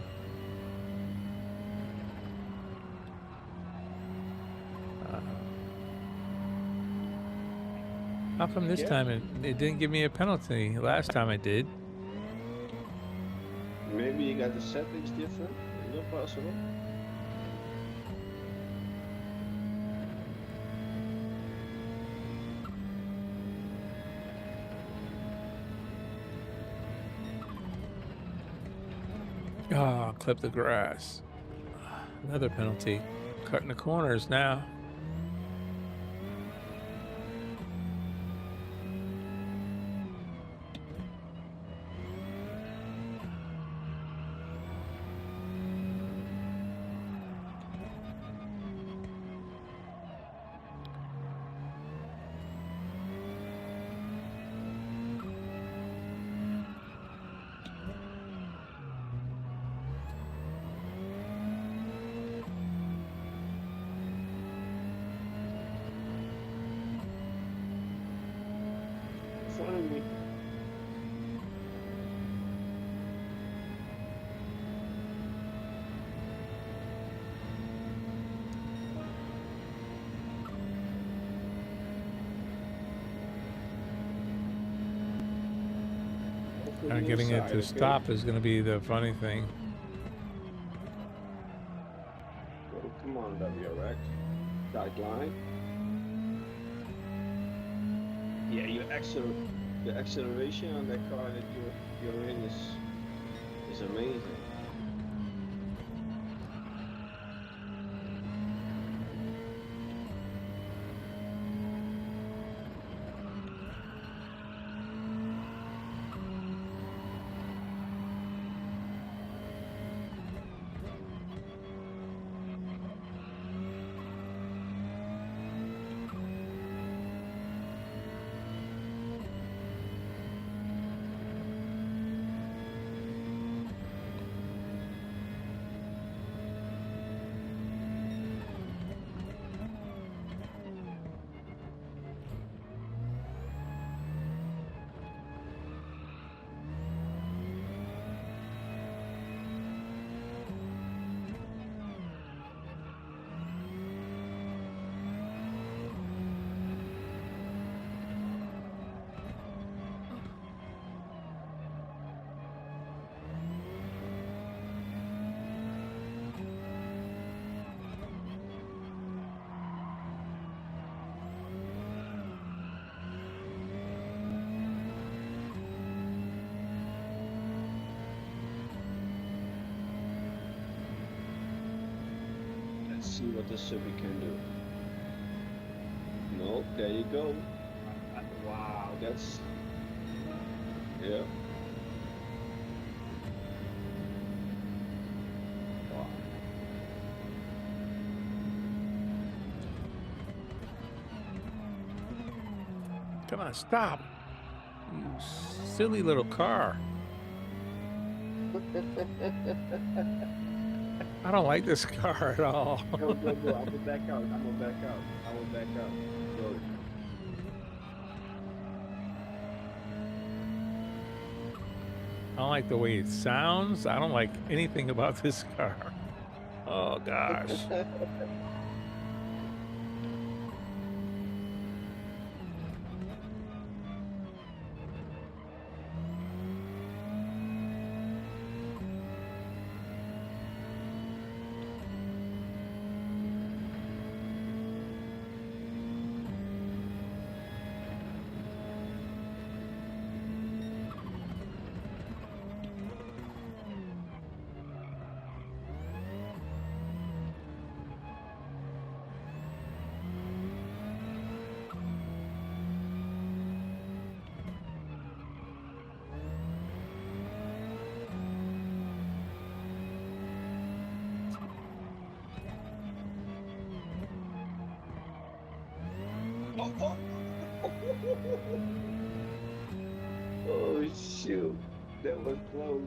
How come this time it didn't give me a penalty? Last time it did.
Maybe you got the settings different. Is that possible?
Oh, clip the grass. Another penalty. Cutting the corners now.
In front of me.
And getting it to stop is going to be the funny thing.
Well, come on, WRX. That line. Yeah, the acceleration on that car that you're in is amazing. See what the Subi can do. No, there you go. Wow, that's yeah. Wow.
Come on, stop. You silly little car. I don't like this car at all.
Go. I'm gonna back out. I will back out. Go.
I don't like the way it sounds. I don't like anything about this car. Oh gosh.
Oh shoot, that was close.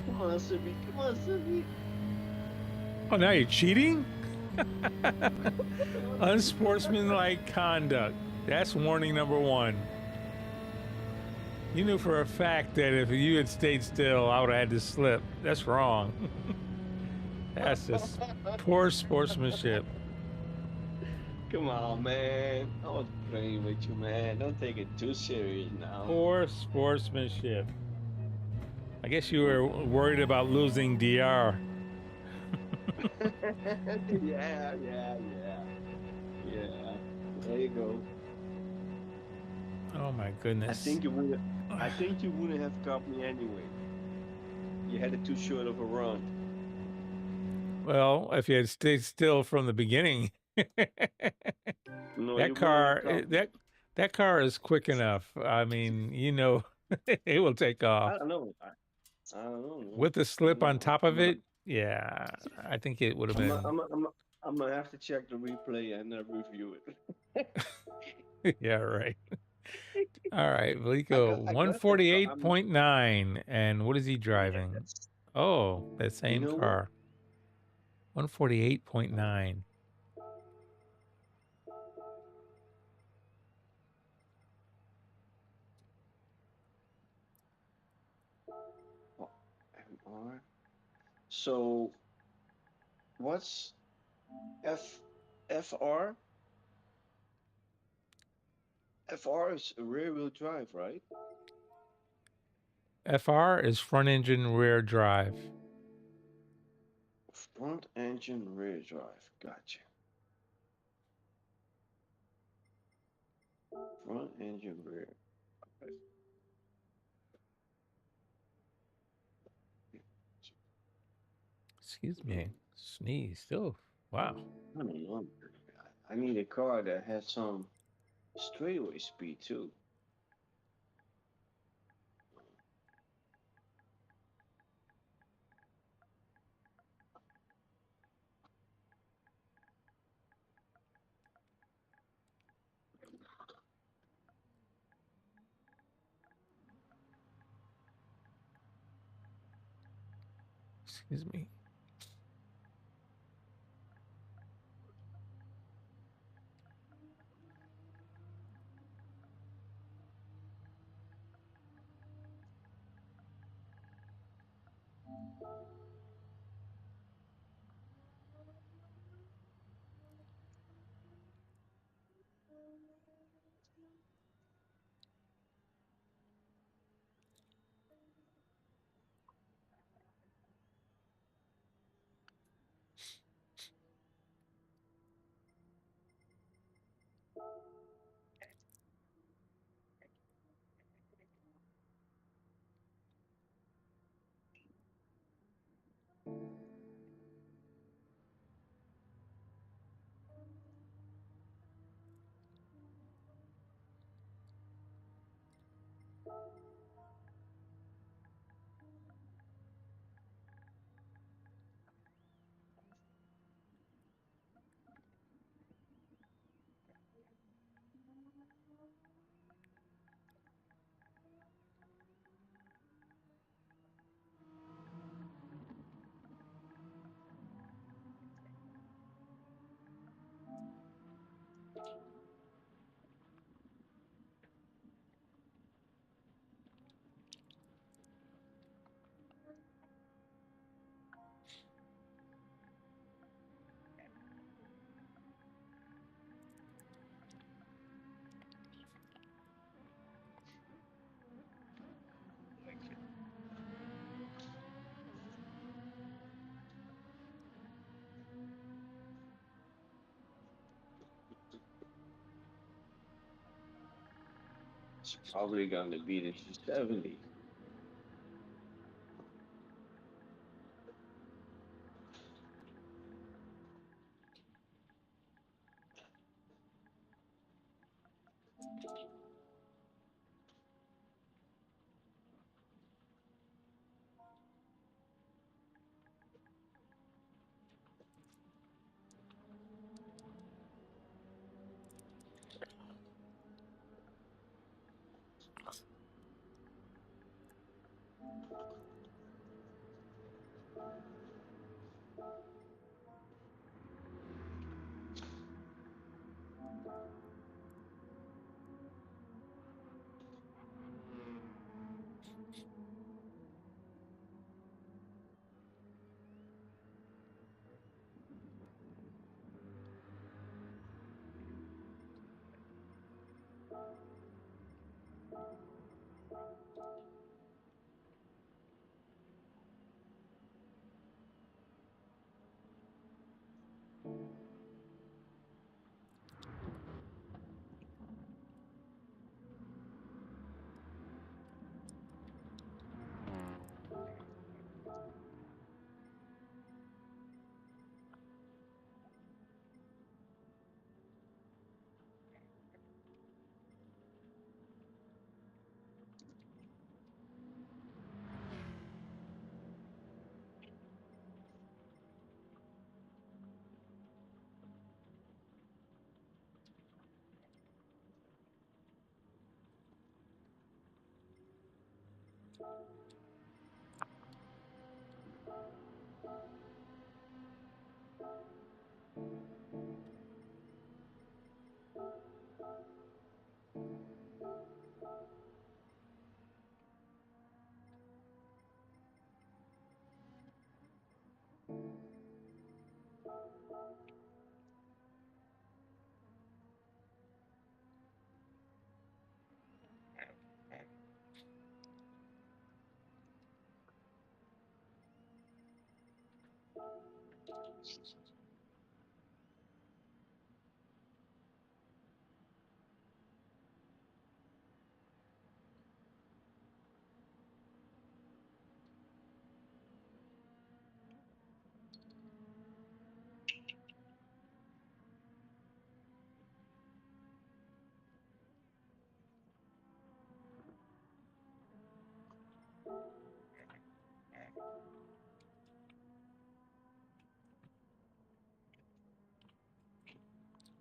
Come on, Sibby. Come on, Sibby.
Oh, now you're cheating? Unsportsmanlike conduct. That's warning number one. You knew for a fact that if you had stayed still, I would have had to slip. That's wrong. That's just poor sportsmanship.
Come on, man. I was playing with you, man. Don't take it too serious now.
Poor sportsmanship. I guess you were worried about losing DR.
Yeah, yeah, yeah. Yeah. There you go.
Oh my
I
goodness.
think you would I think you wouldn't have caught me anyway. You had it too short of a run.
Well, if you had stayed still from the beginning,
No,
that
you wouldn't have
car
caught me.
that car is quick enough. I mean, it will take
I
off
don't know. I don't know, man.
with the
I don't
slip on
know.
top of it. Yeah, I think it would have
I'm gonna,
been.
I'm gonna, I'm gonna, I'm gonna have to check the replay and review it.
Yeah, right. All right,
I
Valico,
got, I got that car. I'm,
148.9. And what is he
yeah,
driving?
that's.
Oh, that
You
same
know what?
car. 148.9.
Oh, MR. So what's F FR? FR is rear wheel drive, right?
FR is front engine rear drive.
Front engine rear drive. Gotcha. Front engine rear. Okay.
Excuse me. Sneeze. Oh, wow.
I don't know. I need a car that has some straightaway speed too.
Excuse me.
It's probably gonna be the 270.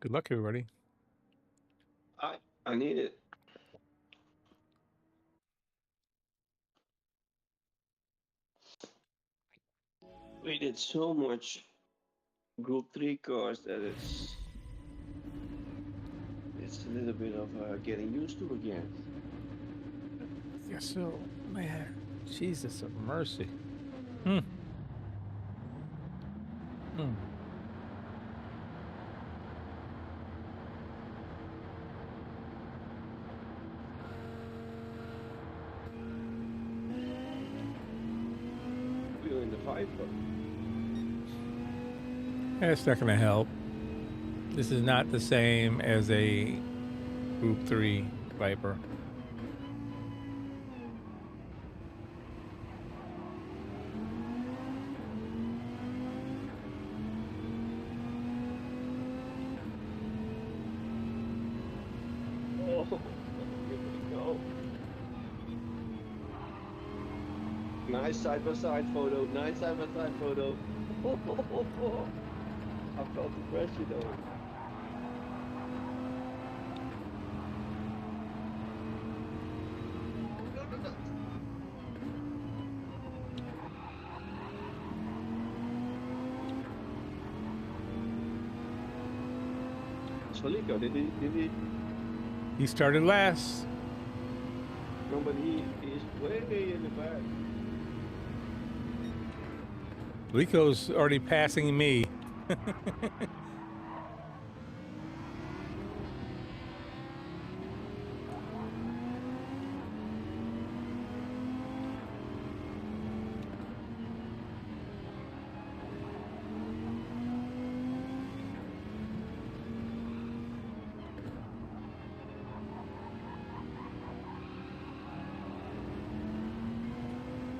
Good luck, everybody.
I need it. We did so much Group 3 cars that it's a little bit of getting used to again.
Yes, so, man, Jesus of mercy. Hmm. Hmm.
We're in the Viper.
That's not going to help. This is not the same as a Group 3 Viper.
Oh, here we go. Nice side-by-side photo. Nice side-by-side photo. I felt the pressure though. Solico, did he?
He started last.
No, but he's way in the back.
Lico's already passing me.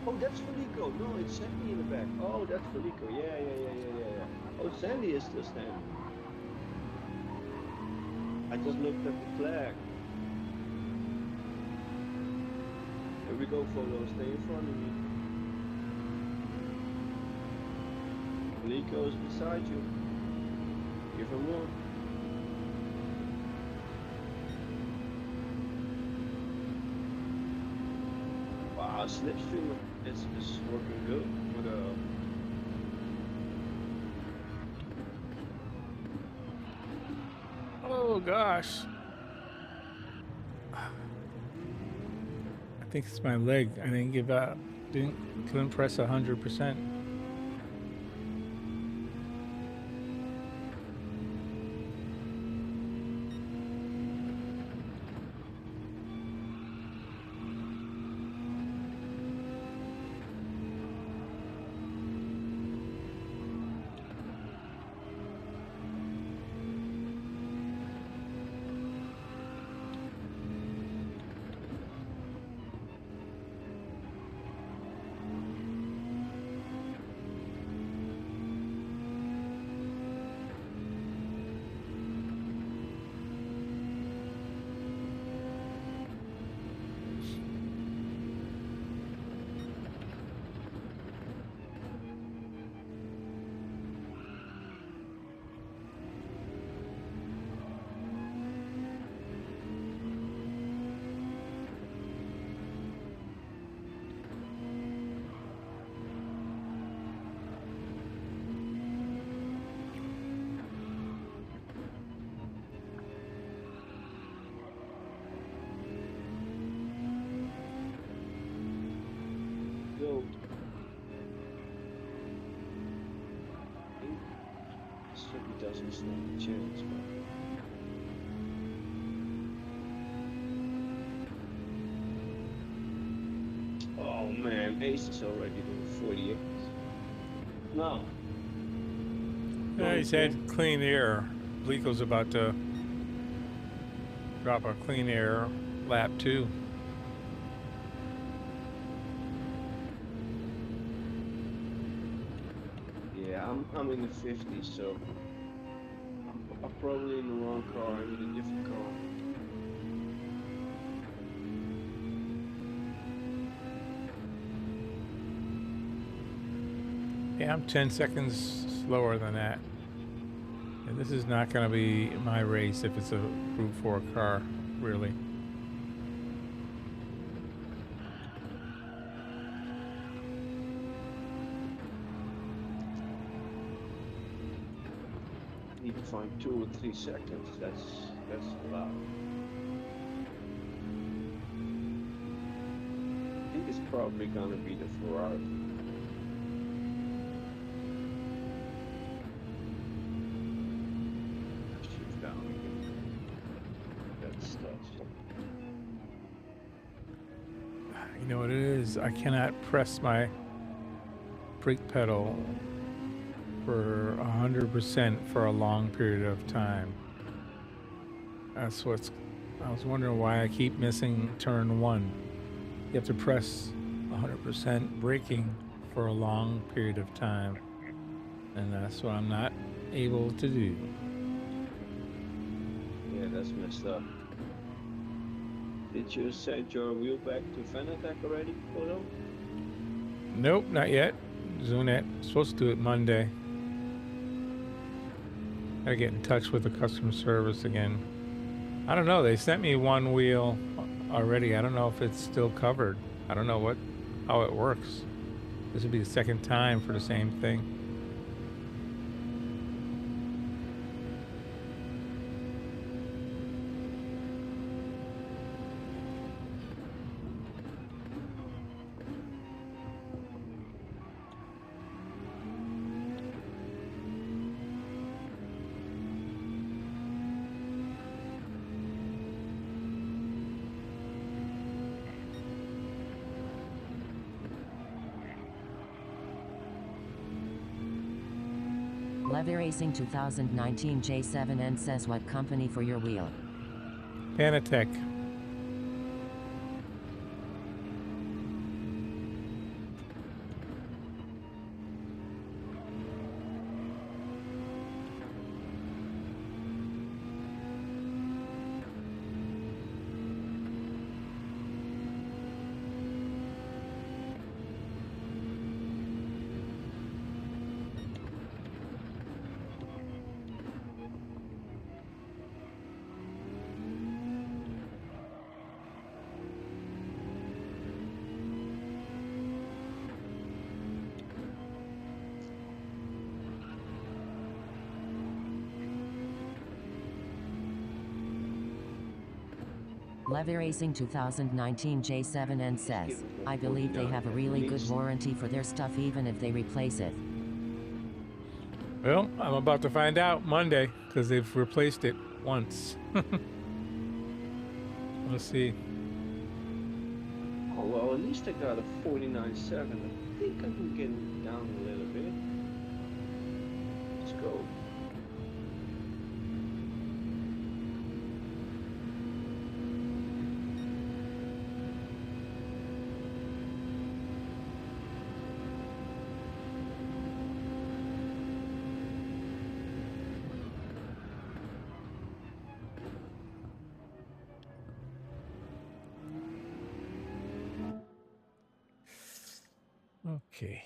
Oh, that's Felico. No, it's Sandy in the back. Oh, that's Felico. Yeah. Oh, Sandy is still standing. I just looked at the flag. Here we go, Folo. Stay in front of me. Felico is beside you. Give him one. Wow, Slipstream is working good for the.
Oh gosh. I think it's my leg. I didn't give up. Couldn't press 100%.
if he doesn't stand a chance. But... Oh man, Ace is already doing 48. No.
Yeah, he's had clean air. Blico's about to drop a clean air lap too.
Yeah, I'm in the 50s, so I'm probably in the wrong car. I'm in a different car.
Yeah, I'm 10 seconds slower than that. And this is not going to be my race if it's a Group 4 car, really.
Need to find 2 or 3 seconds. That's a lot. I think it's probably gonna be the Ferrari. Shift down again. That's tough.
You know what it is? I cannot press my brake pedal for 100% for a long period of time. That's what's... I was wondering why I keep missing turn 1. You have to press 100% braking for a long period of time. And that's what I'm not able to do.
Yeah, that's messed up. Did you send your wheel back to Fanatec already, Photo?
Nope, not yet. Doing it. Supposed to do it Monday. Gotta get in touch with the customer service again. I don't know. They sent me one wheel already. I don't know if it's still covered. I don't know how it works. This would be the second time for the same thing.
Levy Racing 2019 J7N says what company for your wheel?
Fanatec.
Levy Racing 2019 J7N says, I believe they have a really good warranty for their stuff even if they replace it.
Well, I'm about to find out Monday because they've replaced it once. Let's see.
Oh, well, at least I got a 49.7. I think I can get it down a little bit. Let's go.
Okay.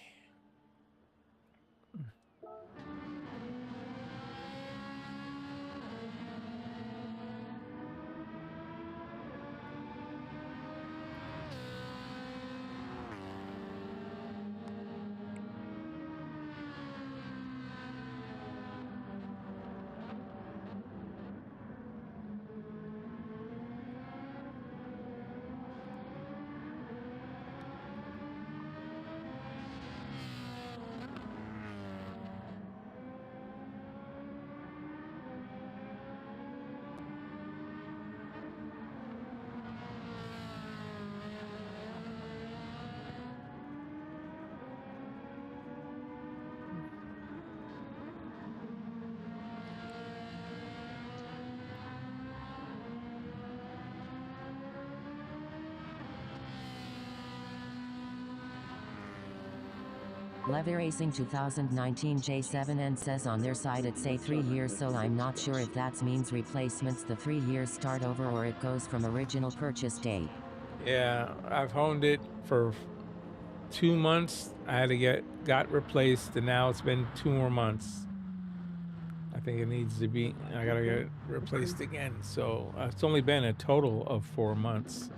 Levy Racing 2019 J7N says on their side it say 3 years, so I'm not sure if that means replacements the 3 years start over or it goes from original purchase date.
Yeah, I've honed it for 2 months. I had to got replaced, and now it's been 2 more months. I think it needs to be. I gotta get it replaced again. So it's only been a total of 4 months.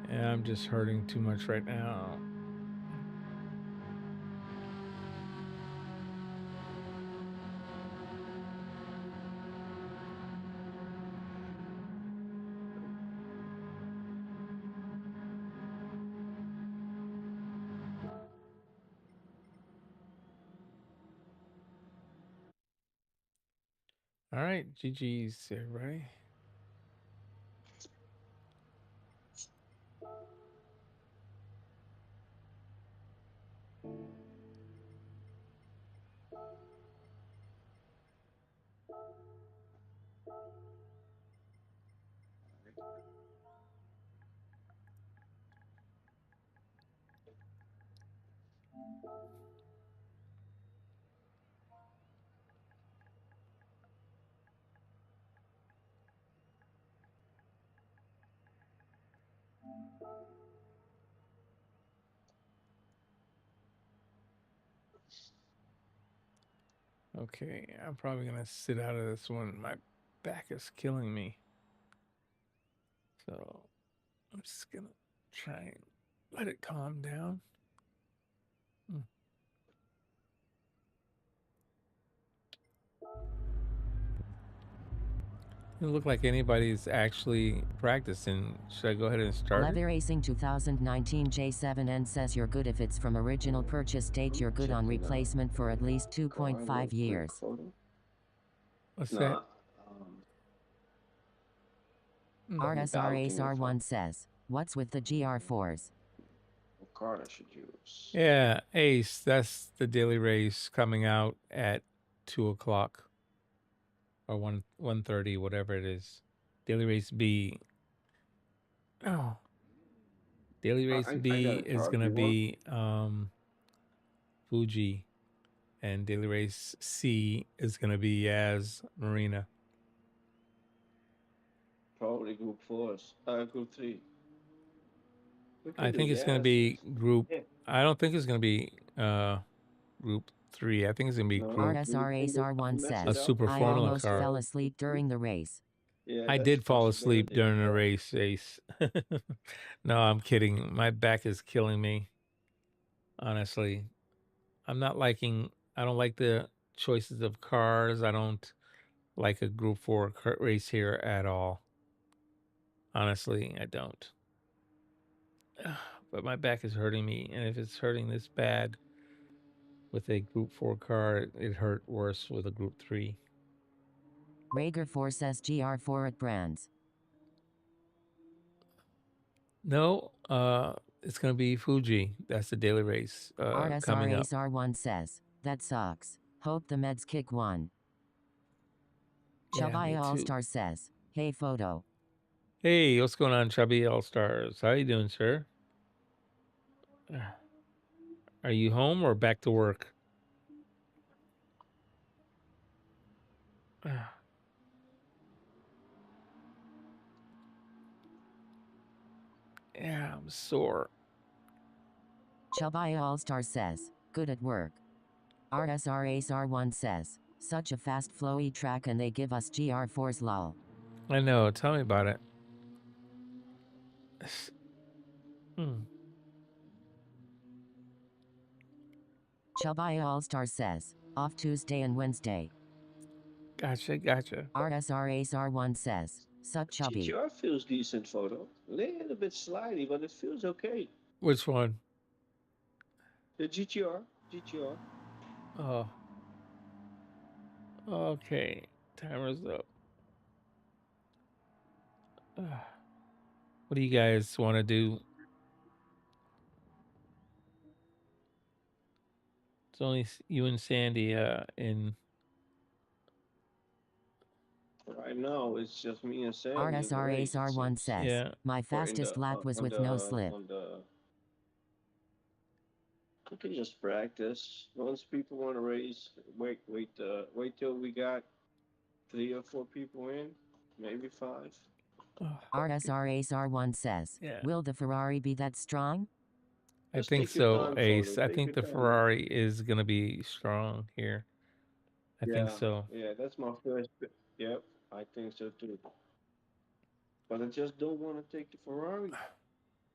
And I'm just hurting too much right now. All right, GG's, everybody. Okay, I'm probably gonna sit out of this one. My back is killing me. So I'm just gonna try and let it calm down. Doesn't look like anybody's actually practicing. Should I go ahead and start
Levy
it?
Racing 2019 J7N says you're good if it's from original purchase date, you're good on replacement for at least 2.5 years.
What's
No,
that?
RSR Ace R1 says, what's with the GR4s?
what card I should use?
Yeah, Ace. That's the daily race coming out at 2 o'clock or 1:30, whatever it is. Daily race B. Oh, daily race
I
B
got a
is
card.
gonna
You want?
be Fuji, and daily race C is gonna be Yaz Marina.
Probably group 4s. Group 3. We
I
can do
think it's gonna
yes.
be group.
Yeah.
I don't think it's gonna be group 3. I think it's gonna be
No,
group
RSR Ace R1
mess
a
it
says,
up.
super
I
formula
almost
car.
fell asleep during the race.
Yeah,
I
that's a
did fall asleep
possibility.
during the race, Ace. No, I'm kidding. My back is killing me. Honestly, I'm not liking. I don't like the choices of cars. I don't like a Group 4 race here at all. Honestly, I don't. But my back is hurting me, and if it's hurting this bad with a Group 4 car, it hurt worse with a Group 3.
Rager 4 says GR4 at Brands.
No, it's gonna be Fuji. That's the daily race
RSR
coming up.
Ace R1 says, that sucks. Hope the meds kick one.
Yeah, me
Shabaya All
too.
Star says, hey photo.
Hey, what's going on, Chubby All Stars? How you doing, sir? Are you home or back to work? Yeah, I'm sore.
Shabaya All Star says, good at work. RSR Ace R1 says, such a fast flowy track and they give us GR4s lol.
I know. Tell me about it.
Shabaya All Star says, off Tuesday and Wednesday.
Gotcha.
RSR Ace R1 says, suck chubby.
GTR feels decent photo. A little bit slidey, but it feels okay.
Which one?
The GTR.
Oh, okay. Timer's up. What do you guys want to do? It's only you and Sandy in
Right now, it's just me and Sandy in the race, it
RSRASR1
seems.
says,
Yeah.
my
Or in
fastest
the
lap was
on
with no
the
slip.
on the. We can just practice. Once people want to race, wait till we got 3 or 4 people in, maybe 5.
Ugh,
RSRASR1 says,
yeah.
will the Ferrari be that strong?
I
Just
think
take your
so,
time,
Ace.
photo.
I
Take
think
your
the
time, man.
Ferrari is gonna be strong here. I think
Yeah,
so.
yeah, that's my first. Yep, I think so too. But I just don't want to take the Ferrari.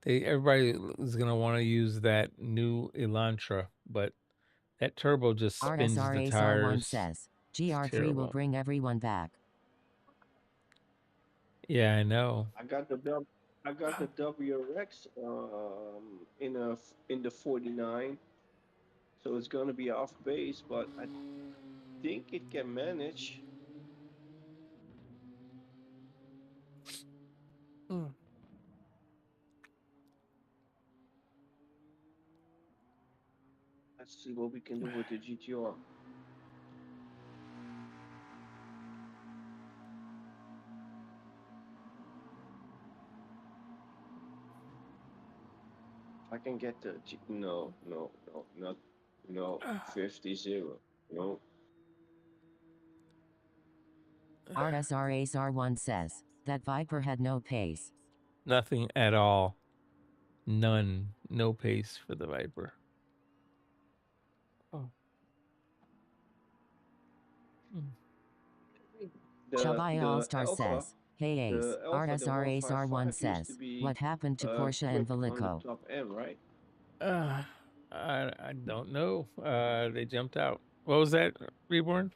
Everybody is gonna want to use that new Elantra, but that turbo just spins the
RSRASR1
tires.
says,
It's
GR3 will
terrible.
bring everyone back.
Yeah, I know.
I got the I got the WRX in the 49, so it's gonna be off base, but I think it can manage.
Mm.
Let's see what we can do with the GTR. If I can get the no, no, no, not no 50-0. No.
RSRASR1 says, that Viper had no pace.
Nothing at all. None. No pace for the Viper. Oh. Mm.
Chabai
The
All-Star
Alpha,
says, hey Ace,
the Alpha, the
RSRASR1
155 used to
says,
be
what happened to Porsche and
quick on the
Velico?
top end, right?
Uh, I don't know. They jumped out. What was that, Reborn?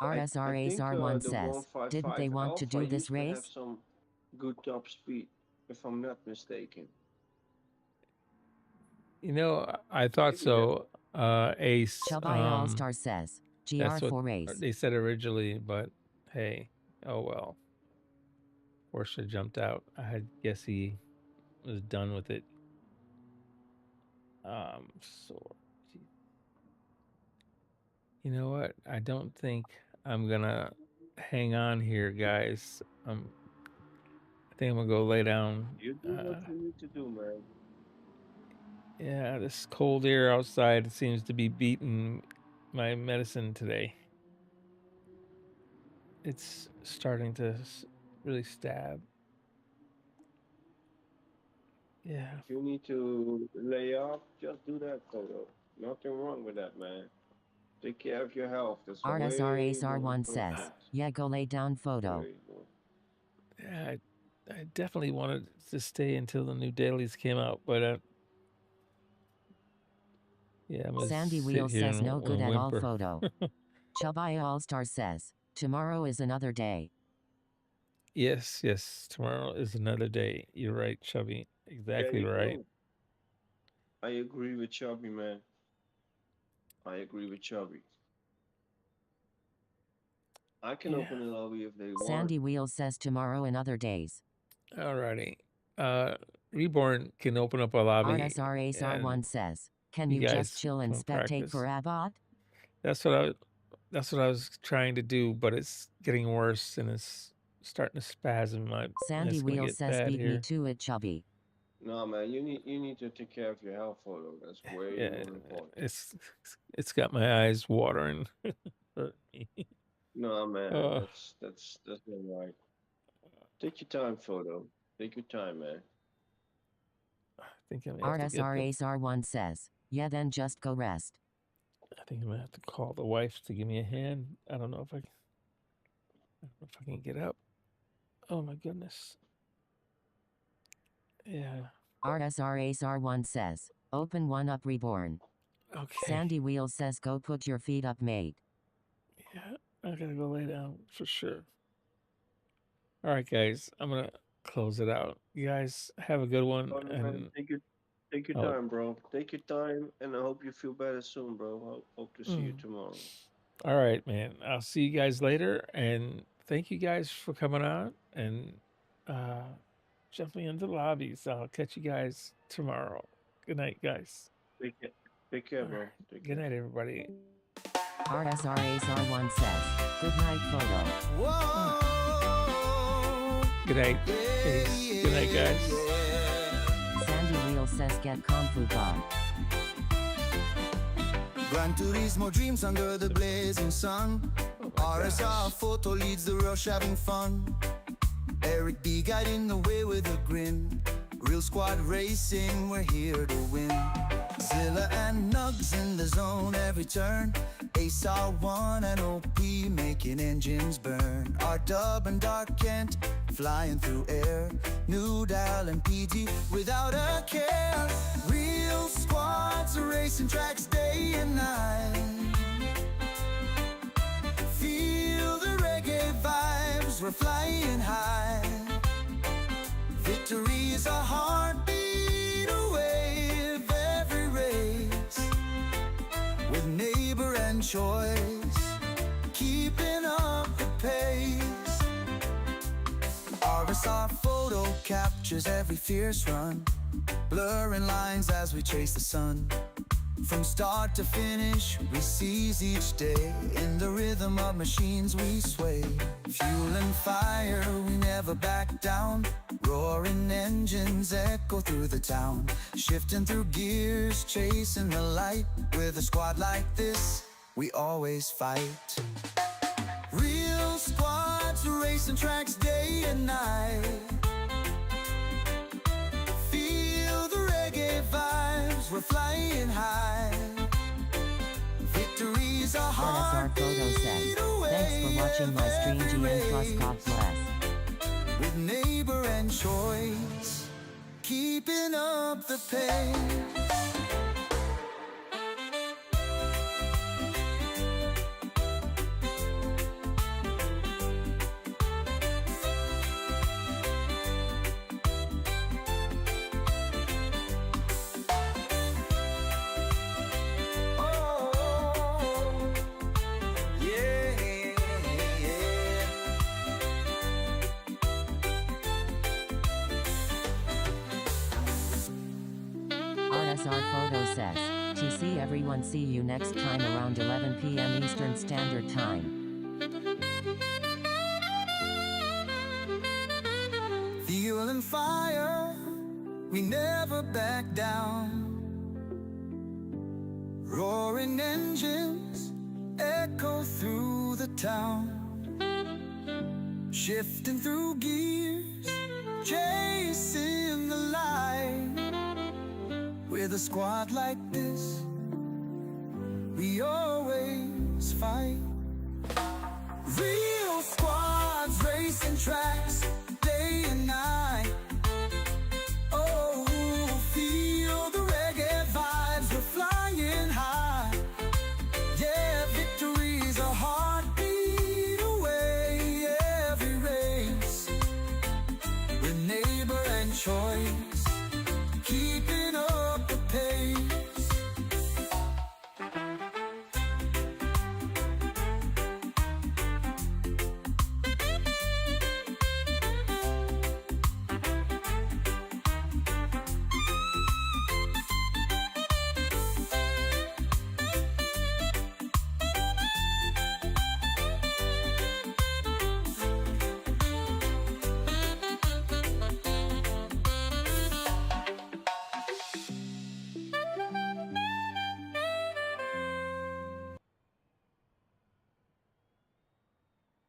I think
RSRASR1
the
says, didn't
155
they want to
Alpha
do this
used to have
race?
some good top speed, if I'm not mistaken.
You know, I thought
Maybe that.
so. Ace.
Chabai All-Star says,
That's what
GR4 race.
they said originally, but hey, oh well. Porsche jumped out. I had guess he was done with it. So you know what? I don't think I'm gonna hang on here, guys. I think I'm gonna go lay down.
You do what you need to do, man.
Yeah, this cold air outside seems to be beating my medicine today. It's starting to really stab. Yeah.
If you need to lay off, just do that, photo. Nothing wrong with that, man. Take care of your health. That's way more
RSRASR1 says,
important.
yeah, go lay down photo.
Way more.
Yeah, I definitely wanted to stay until the new dailies came out, but yeah, I'm gonna
Sandy
sit
Wheels
here
says no good
and
at all
whimper.
photo. Chabai All-Star says, tomorrow is another day.
Yes, yes, tomorrow is another day. You're right, Chubby.
There
Exactly
you
right.
go. I agree with Chubby, man. I agree with Chubby. I can
Yeah.
open the lobby if they want.
Sandy Wheels says tomorrow and other days.
Alrighty. Reborn can open up a lobby.
RSRASR1
and
says, can
you
you just
guys
chill and
can
spectate
practice.
for Abbott?
That's what I was trying to do, but it's getting worse and it's starting to spasm.
Sandy
It's gonna
Wheels
get
says
bad
beat me
here.
to it, Chubby.
No, man, you need to take care of your health, photo. That's way
Yeah,
more important.
it's got my eyes watering. Hurt me.
No, man,
Uh,
that's not right. Take your time, photo. Take your time, man.
I think I'm gonna have to get the.
RSRASR1 says, yeah, then just go rest.
I think I'm gonna have to call the wife to give me a hand. I don't know if I can get up. Oh my goodness. Yeah.
RSRASR1 says, open one up, Reborn.
Okay.
Sandy Wheels says go put your feet up, mate.
Yeah, I gotta go lay down for sure. All right, guys, I'm gonna close it out. You guys have a good one,
Oh, man,
and
take your
oh,
time, bro. Take your time, and I hope you feel better soon, bro. Hope to see you tomorrow.
all right, man. I'll see you guys later, and thank you guys for coming on and jumping into the lobbies. I'll catch you guys tomorrow. Good night, guys.
Take care,
All
bro.
right.
Take
Good
care.
night, everybody.
RSR Ace R1 says, good night photo.
Whoa.
Good night. Peace. Good night, guys.
Sandy Wheel says get Kung Fu Bob.
Gran Turismo dreams under the blazing sun. RSR photo leads the rush having fun. Eric B guiding the way with a grin. Real squad racing, we're here to win. Zilla and Nugs in the zone every turn. Ace R1 and OP making engines burn. R-Dub and Dark Kent flying through air. New Dial and PG without a care. Real squads racing tracks day and night. Feel the reggae vibes, we're flying high. Victory is a heartbeat away of every race. With neighbor and choice, keeping up the pace. RSR photo captures every fierce run, blurring lines as we chase the sun. From start to finish, we seize each day. In the rhythm of machines we sway. Fuel and fire, we never back down. Roaring engines echo through the town. Shifting through gears, chasing the light. With a squad like this, we always fight. Real squads racing tracks day and night. Feel the reggae vibes, we're flying high. Victory's a
RSR photo says, thanks for watching my stream GN plus God bless.
With neighbor and choice, keeping up the pace.
RSR photo says, TC everyone, see you next time around 11 p.m. Eastern Standard Time.
Fuel and fire, we never back down. Roaring engines echo through the town. Shifting through gears, chasing the light. With a squad like this, we always fight. Real squads racing tracks